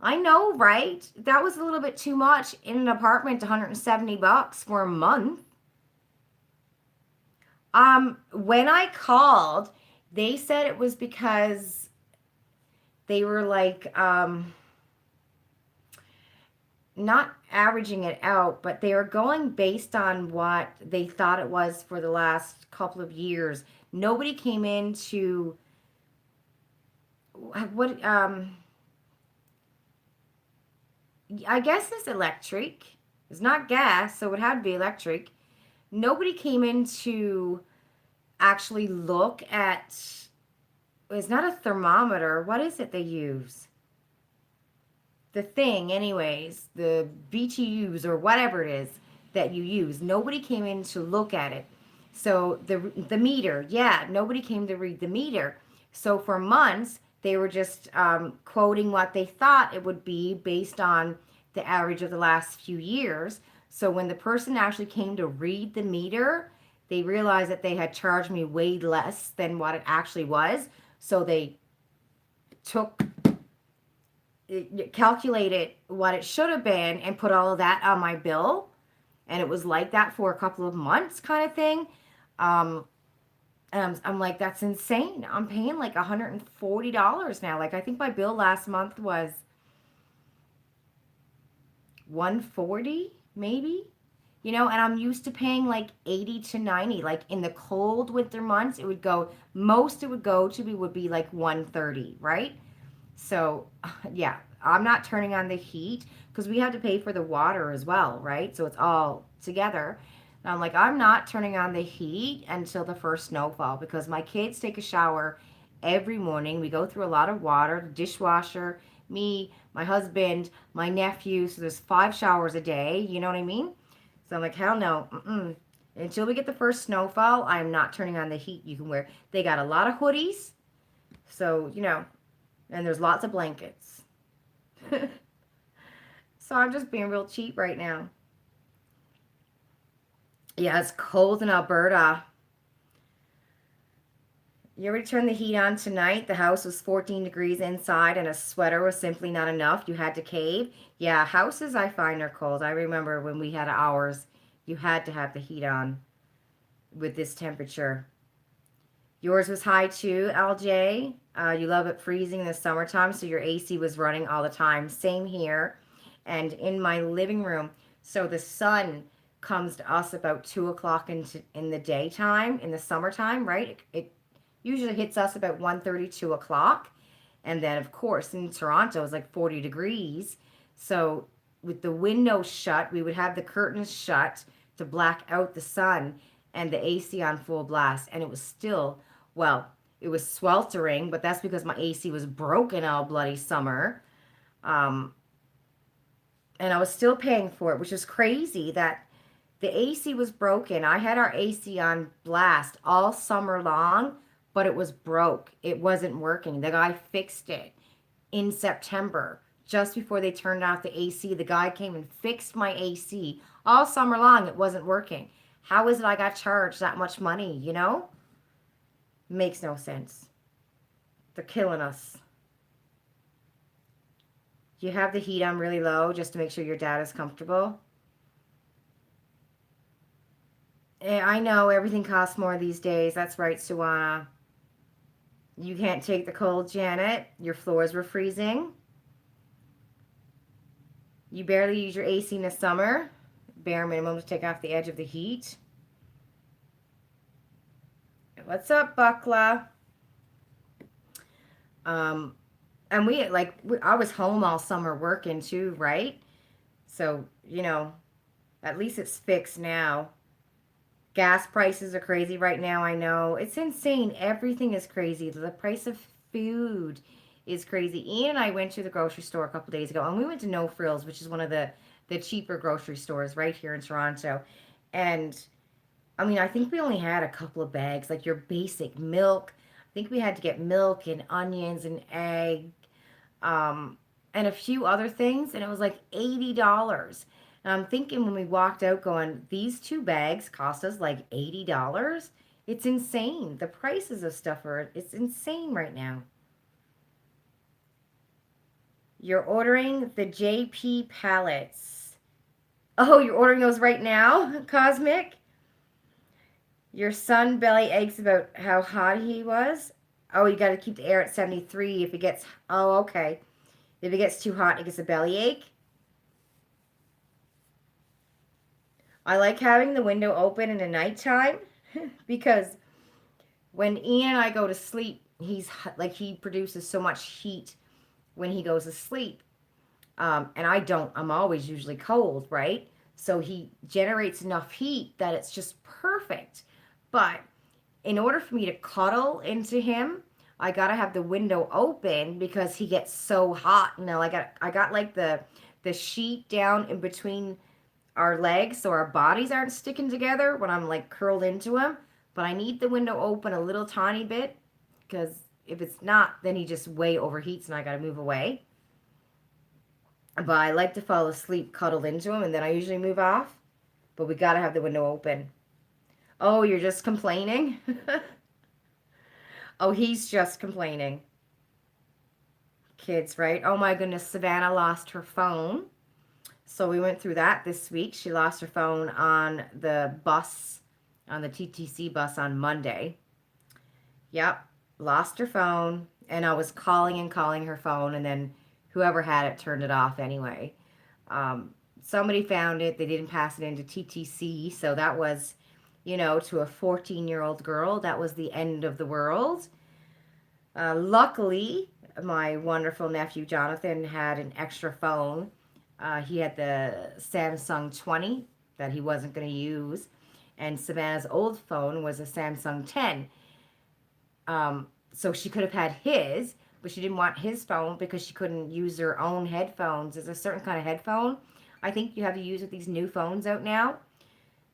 I know, right? That was a little bit too much in an apartment, $170 for a month. When I called, they said it was because they were like not averaging it out, but they were going based on what they thought it was for the last couple of years. Nobody came in to what I guess it's electric. It's not gas, so it had to be electric. Nobody came in to actually look at, it's not a thermometer. What is it they use? The thing, anyways, the BTUs or whatever it is that you use. Nobody came in to look at it. So the meter, yeah, nobody came to read the meter. So for months, they were just quoting what they thought it would be based on the average of the last few years. So when the person actually came to read the meter, they realized that they had charged me way less than what it actually was. So they took calculated what it should have been and put all of that on my bill. And it was like that for a couple of months, kind of thing. Um, and I'm like, that's insane. I'm paying like $140 now. Like, I think my bill last month was 140, maybe. And I'm used to paying like 80 to 90. Like in the cold winter months, it would go, most it would go to be would be like 130, right? So, yeah, I'm not turning on the heat because we have to pay for the water as well, right? So it's all together. And I'm like, I'm not turning on the heat until the first snowfall because my kids take a shower every morning. We go through a lot of water, the dishwasher, me, my husband, my nephew. So there's 5 showers a day. You know what I mean? So I'm like, hell no. Mm-mm. Until we get the first snowfall, I'm not turning on the heat. You can wear, they got a lot of hoodies. So, and there's lots of blankets. So I'm just being real cheap right now. Yeah, it's cold in Alberta. You already turned the heat on tonight. The house was 14 degrees inside and a sweater was simply not enough. You had to cave. Yeah, houses I find are cold. I remember when we had ours, you had to have the heat on with this temperature. Yours was high too, LJ. You love it freezing in the summertime, so your AC was running all the time. Same here. And in my living room, so the sun comes to us about 2 o'clock in the daytime, in the summertime, right? It usually hits us about 1:30, 2 o'clock. And then, of course, in Toronto, it's like 40 degrees. So with the windows shut, we would have the curtains shut to black out the sun and the AC on full blast. And it was still, well, it was sweltering, but that's because my AC was broken all bloody summer. Um, and I was still paying for it, which is crazy that the AC was broken. I had our AC on blast all summer long, but it was broke. It wasn't working. The guy fixed it in September, just before they turned off the AC. The guy came and fixed my AC all summer long. It wasn't working. How is it I got charged that much money? Makes no sense. They're killing us. You have the heat on really low just to make sure your dad is comfortable. I know everything costs more these days. That's right, Suwana. You can't take the cold, Janet. Your floors were freezing. You barely use your AC in the summer. Bare minimum to take off the edge of the heat. What's up, Buckla? And I was home all summer working too, right? So, at least it's fixed now. Gas prices are crazy right now, I know. It's insane. Everything is crazy. The price of food is crazy. Ian and I went to the grocery store a couple days ago, and we went to No Frills, which is one of the cheaper grocery stores right here in Toronto. And I mean, I think we only had a couple of bags, like your basic milk. I think we had to get milk and onions and egg, um, and a few other things, and it was like $80. And I'm thinking when we walked out, going, these two bags cost us like $80. It's insane. The prices of stuff it's insane right now. You're ordering the JP palettes. Oh, you're ordering those right now, Cosmic? Your son belly aches about how hot he was. Oh, you got to keep the air at 73 if it gets... Oh, okay. If it gets too hot, it gets a belly ache. I like having the window open in the nighttime because when Ian and I go to sleep, he produces so much heat when he goes to sleep. And I don't, I'm always usually cold, right? So he generates enough heat that it's just perfect. But in order for me to cuddle into him, I gotta have the window open because he gets so hot. I got like the sheet down in between our legs so our bodies aren't sticking together when I'm like curled into him. But I need the window open a little tiny bit because if it's not, then he just way overheats and I gotta move away. But I like to fall asleep cuddled into him and then I usually move off. But we gotta have the window open. Oh, you're just complaining? Oh, he's just complaining. Kids, right? Oh my goodness, Savannah lost her phone. So we went through that this week. She lost her phone on the bus, on the TTC bus on Monday. Yep, lost her phone. And I was calling and calling her phone, and then whoever had it turned it off anyway. Somebody found it. They didn't pass it into TTC. So that was, to a 14-year-old girl, that was the end of the world. Luckily, my wonderful nephew Jonathan had an extra phone. He had the Samsung 20 that he wasn't going to use, and Savannah's old phone was a Samsung 10. So she could have had his, but she didn't want his phone because she couldn't use her own headphones. There's a certain kind of headphone I think you have to use with these new phones out now.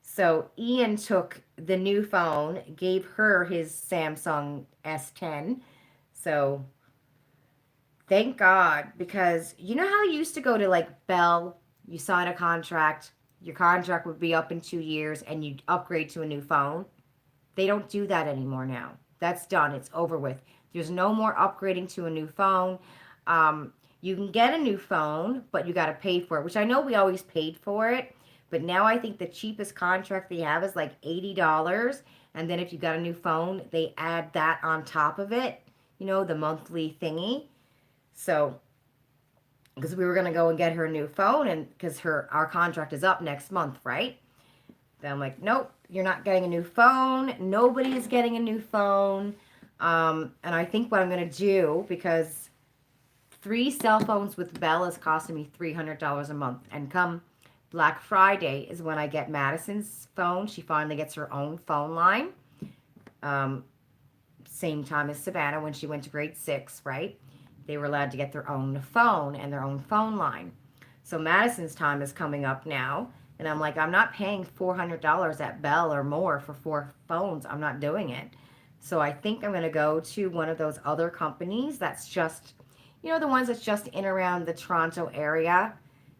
So Ian took the new phone, gave her his Samsung S10. So thank God, because you know how you used to go to like Bell, you sign a contract, your contract would be up in 2 years and you'd upgrade to a new phone? They don't do that anymore now. That's done. It's over with. There's no more upgrading to a new phone. You can get a new phone, but you got to pay for it, which I know we always paid for it. But now I think the cheapest contract they have is like $80. And then if you got a new phone, they add that on top of it, the monthly thingy. So, because we were going to go and get her a new phone, and because our contract is up next month, right? Then I'm like, nope, you're not getting a new phone. Nobody is getting a new phone. And I think what I'm going to do, because 3 cell phones with Bell is costing me $300 a month. And come Black Friday is when I get Madison's phone. She finally gets her own phone line. Same time as Savannah when she went to grade 6, right? They were allowed to get their own phone and their own phone line. So Madison's time is coming up now. And I'm like, I'm not paying $400 at Bell or more for 4 phones. I'm not doing it. So I think I'm going to go to one of those other companies that's just, the ones that's just in around the Toronto area.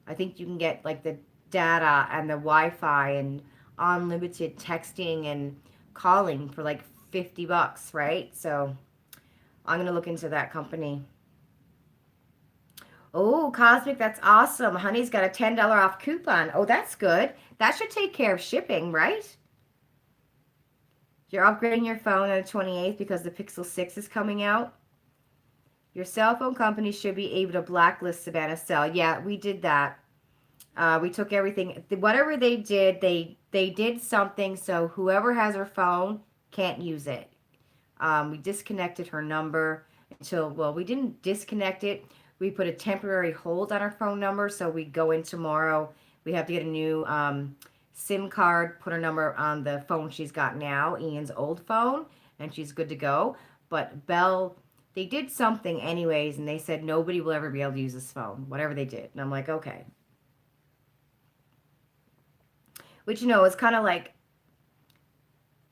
I think you can get like the data and the Wi-Fi and unlimited texting and calling for like $50, right? So I'm going to look into that company. Oh, Cosmic, that's awesome. Honey's got a $10 off coupon. Oh, that's good. That should take care of shipping, right? You're upgrading your phone on the 28th because the Pixel 6 is coming out. Your cell phone company should be able to blacklist Savannah Cell. Yeah, we did that. We took everything. Whatever they did, they did something so whoever has her phone can't use it. We disconnected her number until, well, we didn't disconnect it. We put a temporary hold on her phone number, so we go in tomorrow. We have to get a new SIM card, put her number on the phone she's got now, Ian's old phone, and she's good to go. But Bell, they did something anyways, and they said nobody will ever be able to use this phone, whatever they did. And I'm like, okay. Which, it's kind of like,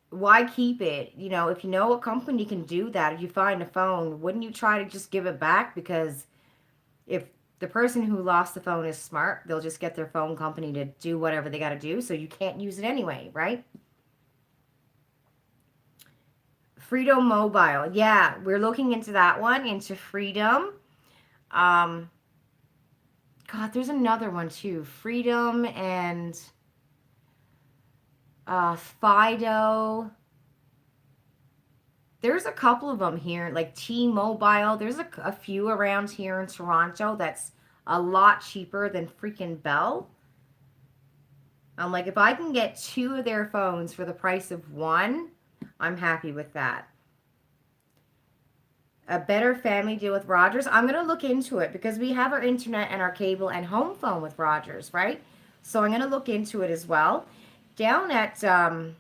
why keep it? If you know a company can do that, if you find a phone, wouldn't you try to just give it back? Because if the person who lost the phone is smart, they'll just get their phone company to do whatever they got to do, so you can't use it anyway, right? Freedom Mobile. Yeah, we're looking into that one, into Freedom. God, there's another one too. Freedom and Fido. There's a couple of them here, like T-Mobile. There's a few around here in Toronto that's a lot cheaper than freaking Bell. I'm like, if I can get 2 of their phones for the price of 1, I'm happy with that. A better family deal with Rogers. I'm going to look into it because we have our internet and our cable and home phone with Rogers, right? So I'm going to look into it as well. Down at 10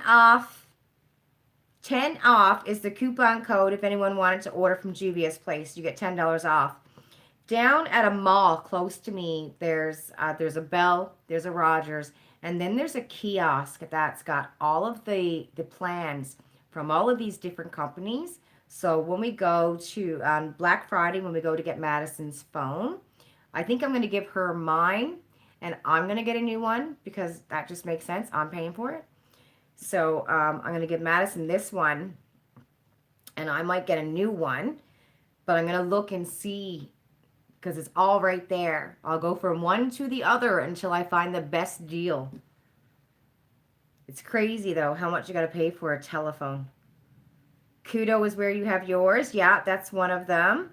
off. 10 off is the coupon code if anyone wanted to order from Juvia's Place. You get $10 off. Down at a mall close to me, there's a Bell, there's a Rogers, and then there's a kiosk that's got all of the plans from all of these different companies. So when we go to Black Friday, when we go to get Madison's phone, I think I'm going to give her mine, and I'm going to get a new one because that just makes sense. I'm paying for it. So I'm going to give Madison this one, and I might get a new one, but I'm going to look and see because it's all right there. I'll go from one to the other until I find the best deal. It's crazy, though, how much you got to pay for a telephone. Kudo is where you have yours. Yeah, that's one of them.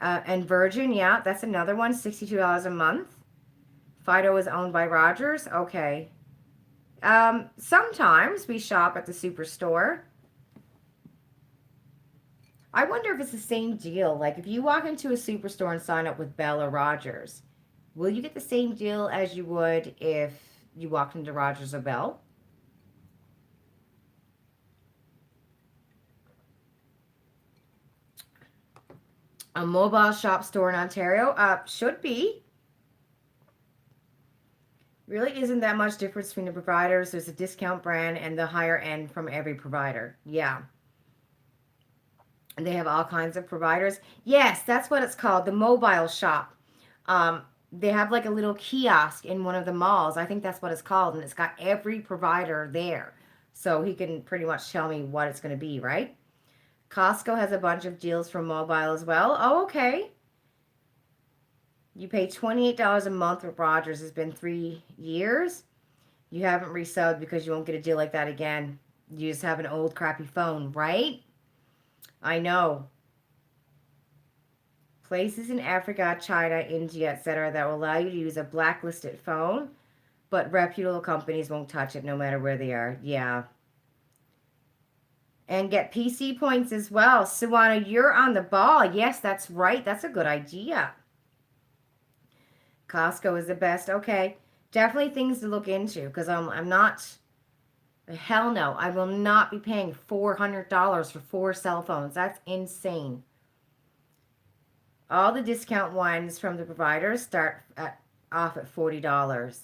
And Virgin, yeah, that's another one, $62 a month. Fido is owned by Rogers. Okay. Sometimes we shop at the superstore. I wonder if it's the same deal. Like if you walk into a superstore and sign up with Bell or Rogers, will you get the same deal as you would if you walked into Rogers or Bell? A mobile shop store in Ontario? Should be. Really isn't that much difference between the providers. There's a discount brand and the higher end from every provider. Yeah. And they have all kinds of providers. Yes, that's what it's called, the mobile shop. They have like a little kiosk in one of the malls. I think that's what it's called. And it's got every provider there. So he can pretty much tell me what it's going to be, right? Costco has a bunch of deals for mobile as well. Oh, okay. You pay $28 a month with Rogers. It's been 3 years. You haven't resubbed because you won't get a deal like that again. You just have an old crappy phone, right? I know. Places in Africa, China, India, etc. that will allow you to use a blacklisted phone, but reputable companies won't touch it no matter where they are. Yeah. And get PC points as well. Savannah, you're on the ball. Yes, that's right. That's a good idea. Costco is the best. Okay. Definitely things to look into because I'm not... Hell no. I will not be paying $400 for 4 cell phones. That's insane. All the discount ones from the providers start off at $40.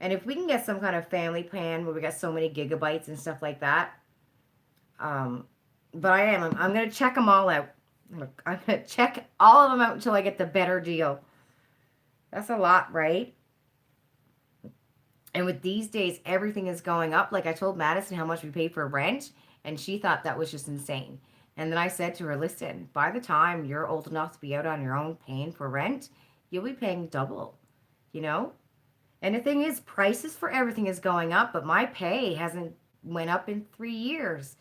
And if we can get some kind of family plan where we got so many gigabytes and stuff like that, but I'm going to check them all out. I'm going to check all of them out until I get the better deal. That's a lot, right? And with these days, everything is going up. Like I told Madison how much we pay for rent, and she thought that was just insane. And then I said to her, listen, by the time you're old enough to be out on your own paying for rent, you'll be paying double, you know? And the thing is, prices for everything is going up, but my pay hasn't went up in 3 years.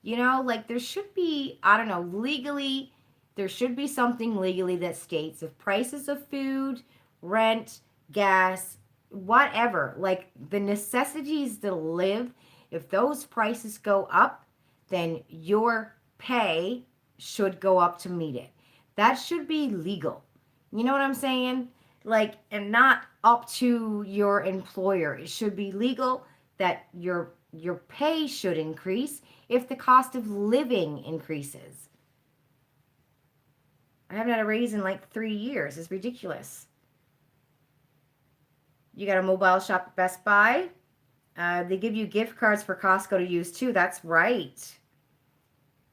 You know, like there should be, I don't know, legally, there should be something legally that states if prices of food, rent, gas, whatever, like the necessities to live, if those prices go up, then your pay should go up to meet it. That should be legal. You know what I'm saying? Like, and not up to your employer. It should be legal that your pay should increase if the cost of living increases. I haven't had a raise in like 3 years. It's ridiculous. You got a mobile shop at Best Buy. They give you gift cards for Costco to use too. That's right.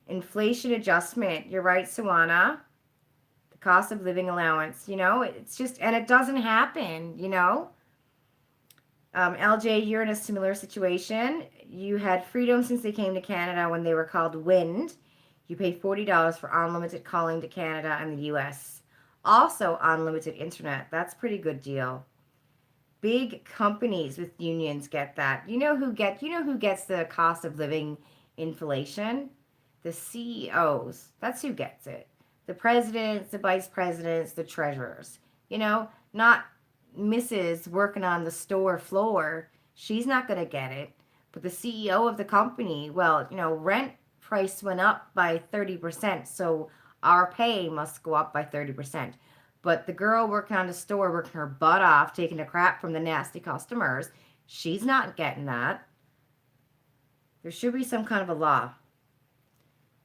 Inflation adjustment. You're right, Sawana. The cost of living allowance. You know, it's just, and it doesn't happen, you know. LJ, you're in a similar situation. You had Freedom since they came to Canada when they were called Wind. You pay $40 for unlimited calling to Canada and the US. Also unlimited internet. That's a pretty good deal. Big companies with unions get that. You know who gets the cost of living inflation? The CEOs. That's who gets it. The presidents, the vice presidents, the treasurers. Not Mrs. working on the store floor. She's not going to get it. But the CEO of the company, well, rent price went up by 30%, so our pay must go up by 30%. But the girl working on the store, working her butt off, taking the crap from the nasty customers, she's not getting that. There should be some kind of a law.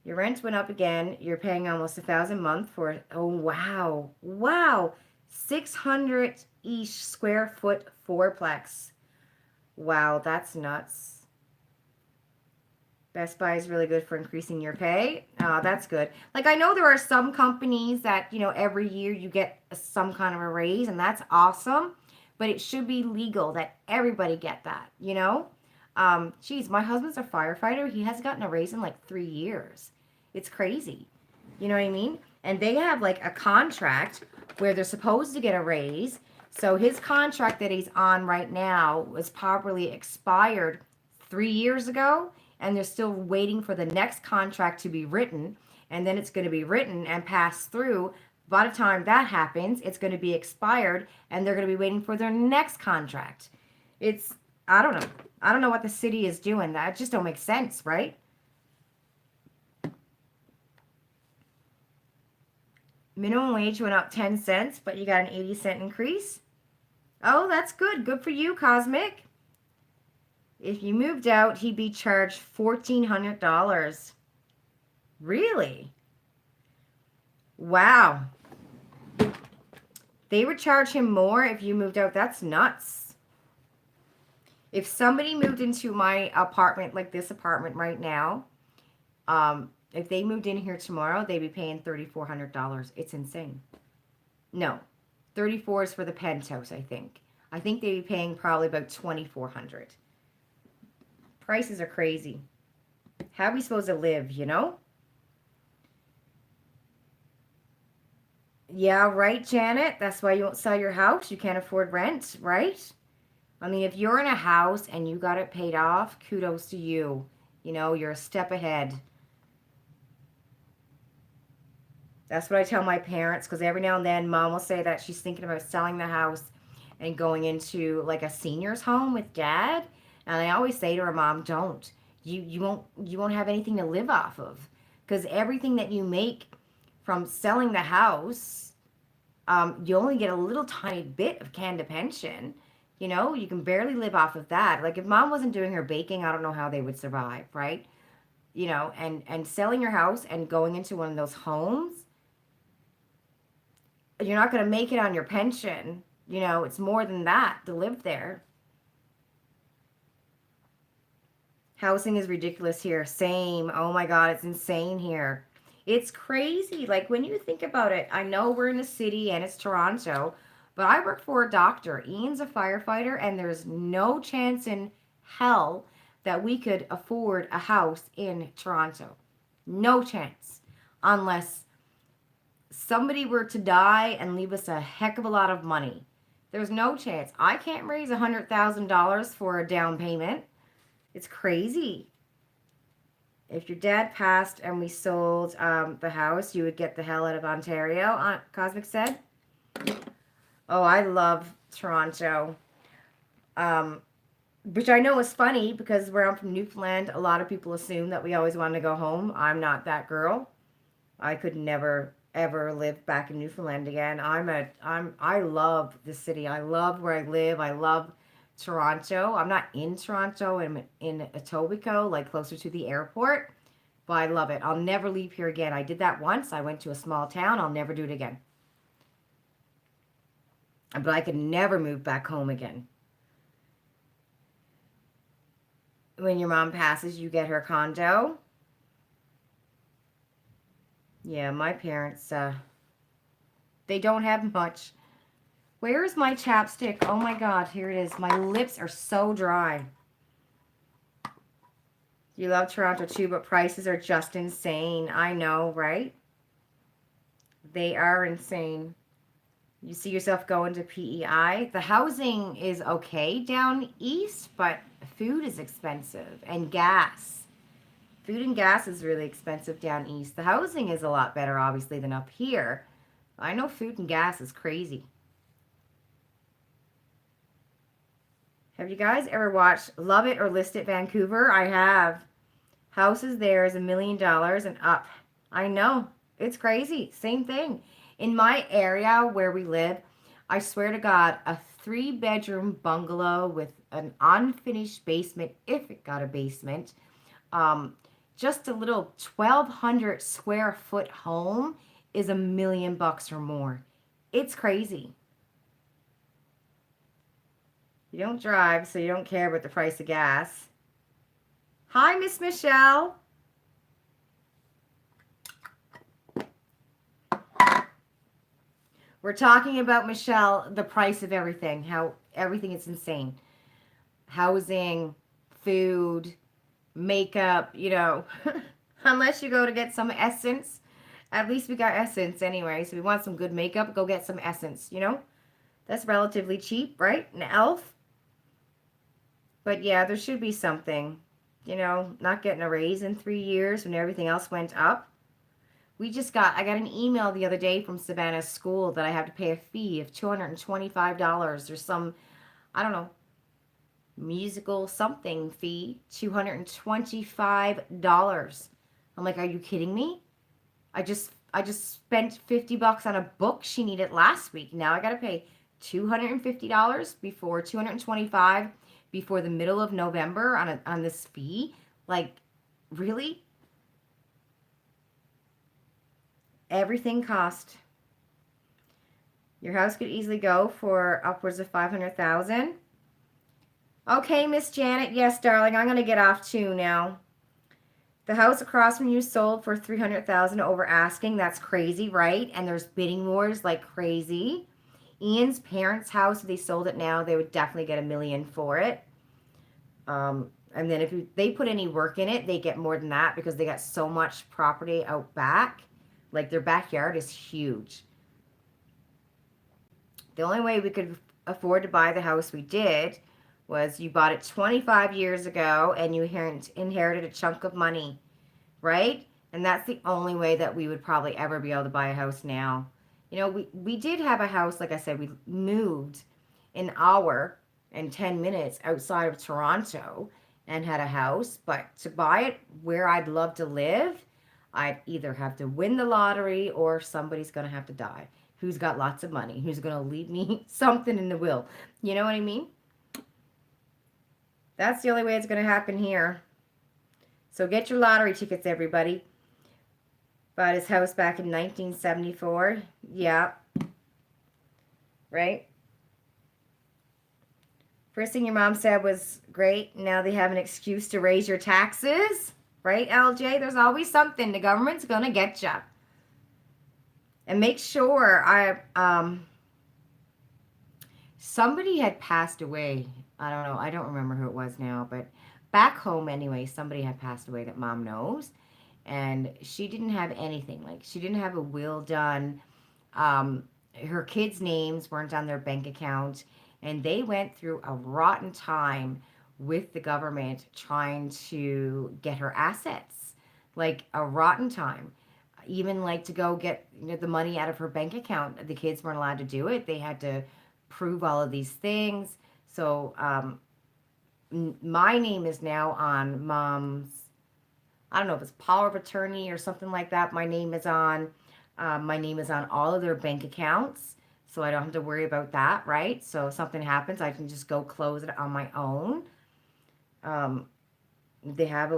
Your rent went up again. You're paying almost $1,000 a month for, oh, wow. Wow. 600 each square foot fourplex. Wow, that's nuts. Best Buy is really good for increasing your pay. That's good. Like, I know there are some companies that, every year you get some kind of a raise, and that's awesome. But it should be legal that everybody get that. Geez, my husband's a firefighter. He has gotten a raise in like 3 years. It's crazy. You know what I mean? And they have like a contract where they're supposed to get a raise. So his contract that he's on right now was properly expired 3 years ago, and they're still waiting for the next contract to be written, and then it's going to be written and passed through. By the time that happens, it's going to be expired, and they're going to be waiting for their next contract. I don't know. I don't know what the city is doing. That just don't make sense, right? Minimum wage went up 10 cents, but you got an 80-cent increase. Oh, that's good. Good for you, Cosmic. If you moved out, he'd be charged $1,400. Really? Wow. They would charge him more if you moved out. That's nuts. If somebody moved into my apartment, like this apartment right now, if they moved in here tomorrow, they'd be paying $3,400. It's insane. No, 34 is for the penthouse, I think. I think they'd be paying probably about $2,400. Prices are crazy. How are we supposed to live, Yeah, right, Janet? That's why you won't sell your house. You can't afford rent, right? I mean, if you're in a house and you got it paid off, kudos to you. You're a step ahead. That's what I tell my parents, because every now and then Mom will say that she's thinking about selling the house and going into like a senior's home with Dad. And I always say to her, Mom, don't. You won't have anything to live off of, because everything that you make from selling the house, you only get a little tiny bit of canned pension. You can barely live off of that. Like if Mom wasn't doing her baking, I don't know how they would survive, right? And selling your house and going into one of those homes, you're not going to make it on your pension. It's more than that to live there. Housing is ridiculous here. Same. Oh my God, it's insane here. It's crazy. Like when you think about it, I know we're in a city and it's Toronto, but I work for a doctor. Ian's a firefighter, and there's no chance in hell that we could afford a house in Toronto. No chance. Unless somebody were to die and leave us a heck of a lot of money. There's no chance. I can't raise $100,000 for a down payment. It's crazy. If your dad passed and we sold the house, you would get the hell out of Ontario, Cosmic said. Oh, I love Toronto. Which I know is funny because where I'm from Newfoundland, a lot of people assume that we always want to go home. I'm not that girl. I could never ever live back in Newfoundland again. I love the city. I love where I live. I love Toronto. I'm not in Toronto. I'm in Etobicoke, like closer to the airport. But I love it. I'll never leave here again. I did that once. I went to a small town. I'll never do it again. But I could never move back home again. When your mom passes, you get her condo. Yeah, my parents, they don't have much. Where is my chapstick? Oh my God, here it is. My lips are so dry. You love Toronto too, but prices are just insane. I know, right? They are insane. You see yourself going to PEI. The housing is okay down east, but food is expensive and gas. Food and gas is really expensive down east. The housing is a lot better, obviously, than up here. I know food and gas is crazy. Have you guys ever watched Love It or List It Vancouver? I have. Houses there is $1 million and up. I know. It's crazy. Same thing. In my area where we live, I swear to God, a 3-bedroom bungalow with an unfinished basement, if it got a basement, um, just a little 1,200 square foot home is $1 million or more. It's crazy. You don't drive, so you don't care about the price of gas. Hi, Miss Michelle. We're talking about, Michelle, the price of everything, how everything is insane. Housing, food, makeup, unless you go to get some essence. At least we got essence anyway. So if you want some good makeup, go get some essence. That's relatively cheap, right? An elf. But yeah, there should be something. Not getting a raise in 3 years when everything else went up. I got an email the other day from Savannah's school that I have to pay a fee of $225 or some, I don't know, musical something fee, $225. I'm like, are you kidding me? I just spent $50 on a book she needed last week. Now I got to pay $250 before 225 before the middle of November on this fee. Like, really? Everything cost. Your house could easily go for upwards of 500,000. Okay, Miss Janet. Yes, darling. I'm going to get off too now. The house across from you sold for 300,000 over asking. That's crazy, right? And there's bidding wars like crazy. Ian's parents' house, if they sold it now, they would definitely get $1 million for it. And then if they put any work in it, they get more than that because they got so much property out back. Like, their backyard is huge. The only way we could afford to buy the house we did was you bought it 25 years ago and you inherited a chunk of money, right? And that's the only way that we would probably ever be able to buy a house now. We did have a house, like I said, we moved an hour and 10 minutes outside of Toronto and had a house, but to buy it where I'd love to live, I'd either have to win the lottery or somebody's going to have to die who's got lots of money, who's going to leave me something in the will. You know what I mean? That's the only way it's going to happen here. So get your lottery tickets, everybody. Bought his house back in 1974. Yeah. Right? First thing your mom said was, great, now they have an excuse to raise your taxes. Right, LJ? There's always something. The government's going to get you. And make sure somebody had passed away. I don't know. I don't remember who it was now, but back home anyway, somebody had passed away that mom knows. And she didn't have anything. Like, she didn't have a will done. Her kids' names weren't on their bank account. And they went through a rotten time with the government trying to get her assets. Like, a rotten time. Even like to go get the money out of her bank account. The kids weren't allowed to do it. They had to prove all of these things. So my name is now on mom's, I don't know if it's power of attorney or something like that. My name is on all of their bank accounts. So I don't have to worry about that, right? So if something happens, I can just go close it on my own. They have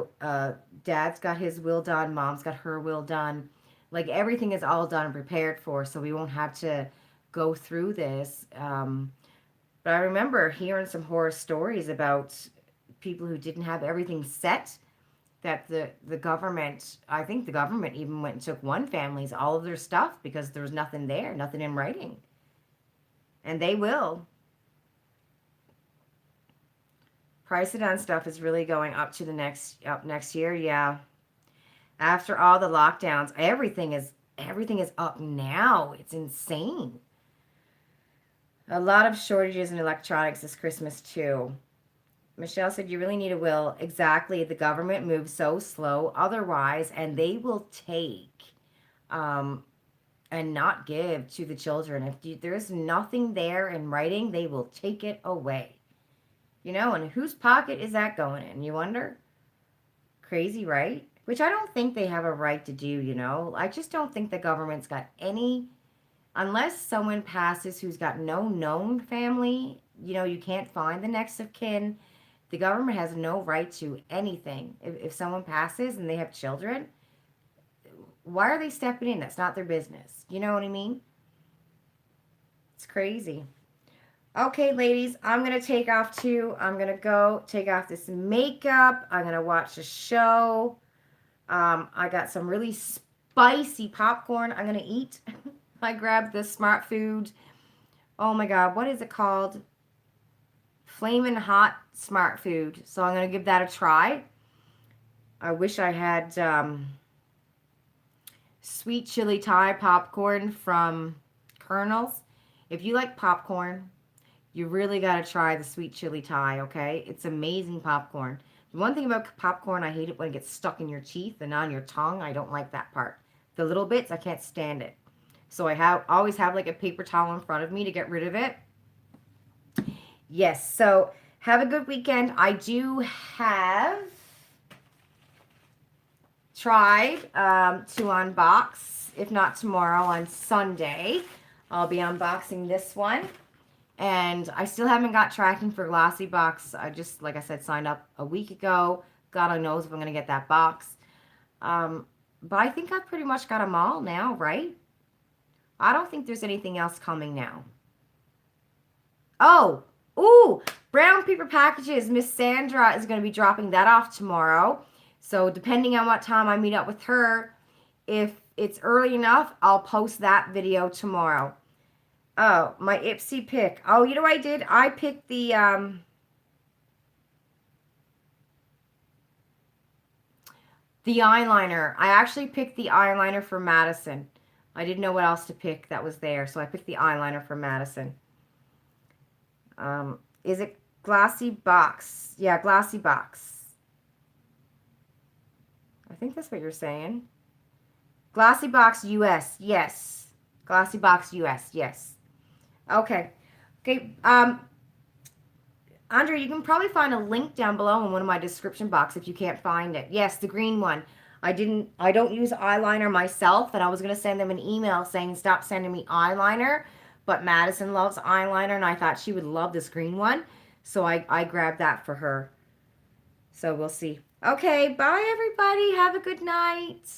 dad's got his will done, mom's got her will done. Like, everything is all done and prepared for, so we won't have to go through this. But I remember hearing some horror stories about people who didn't have everything set, that the government, I think the government even went and took one family's all of their stuff because there was nothing there, nothing in writing. And they will. Price of done stuff is really going up next year. Yeah. After all the lockdowns, everything is up now. It's insane. A lot of shortages in electronics this Christmas too. Michelle said, you really need a will. Exactly. The government moves so slow otherwise, and they will take um, and not give to the children. There's nothing there in writing, they will take it away. And whose pocket is that going in, you wonder? Crazy, right? Which I don't think they have a right to do. I just don't think the government's got any, unless someone passes who's got no known family, you can't find the next of kin. The government has no right to anything. If someone passes and they have children, why are they stepping in? That's not their business. You know what I mean? It's crazy. Okay, ladies, I'm going to take off too. I'm going to go take off this makeup. I'm going to watch a show. I got some really spicy popcorn I'm going to eat. I grabbed this Smart Food. Oh my God, what is it called? Flamin' Hot Smart Food. So I'm going to give that a try. I wish I had sweet chili Thai popcorn from Colonel's. If you like popcorn, you really got to try the sweet chili Thai, okay? It's amazing popcorn. The one thing about popcorn, I hate it when it gets stuck in your teeth and on your tongue. I don't like that part. The little bits, I can't stand it. So I always have like a paper towel in front of me to get rid of it. Yes, so have a good weekend. I do have tried to unbox, if not tomorrow, on Sunday. I'll be unboxing this one. And I still haven't got tracking for Glossybox. I just, like I said, signed up a week ago. God only knows if I'm going to get that box. But I think I've pretty much got them all now, right? I don't think there's anything else coming now. Oh, ooh, brown paper packages. Miss Sandra is going to be dropping that off tomorrow. So depending on what time I meet up with her, if it's early enough, I'll post that video tomorrow. Oh, my Ipsy Pic. Oh, you know what I did? I picked the eyeliner. I actually picked the eyeliner for Madison. I didn't know what else to pick that was there, so I picked the eyeliner for Madison. Is it Glossybox? Yeah, Glossybox. I think that's what you're saying. Glossybox US, yes. Glossybox US, yes. Okay. Okay. Andrea, you can probably find a link down below in one of my description box if you can't find it. Yes, the green one. I don't use eyeliner myself, and I was going to send them an email saying stop sending me eyeliner, but Madison loves eyeliner, and I thought she would love this green one, so I grabbed that for her. So we'll see. Okay, bye everybody. Have a good night.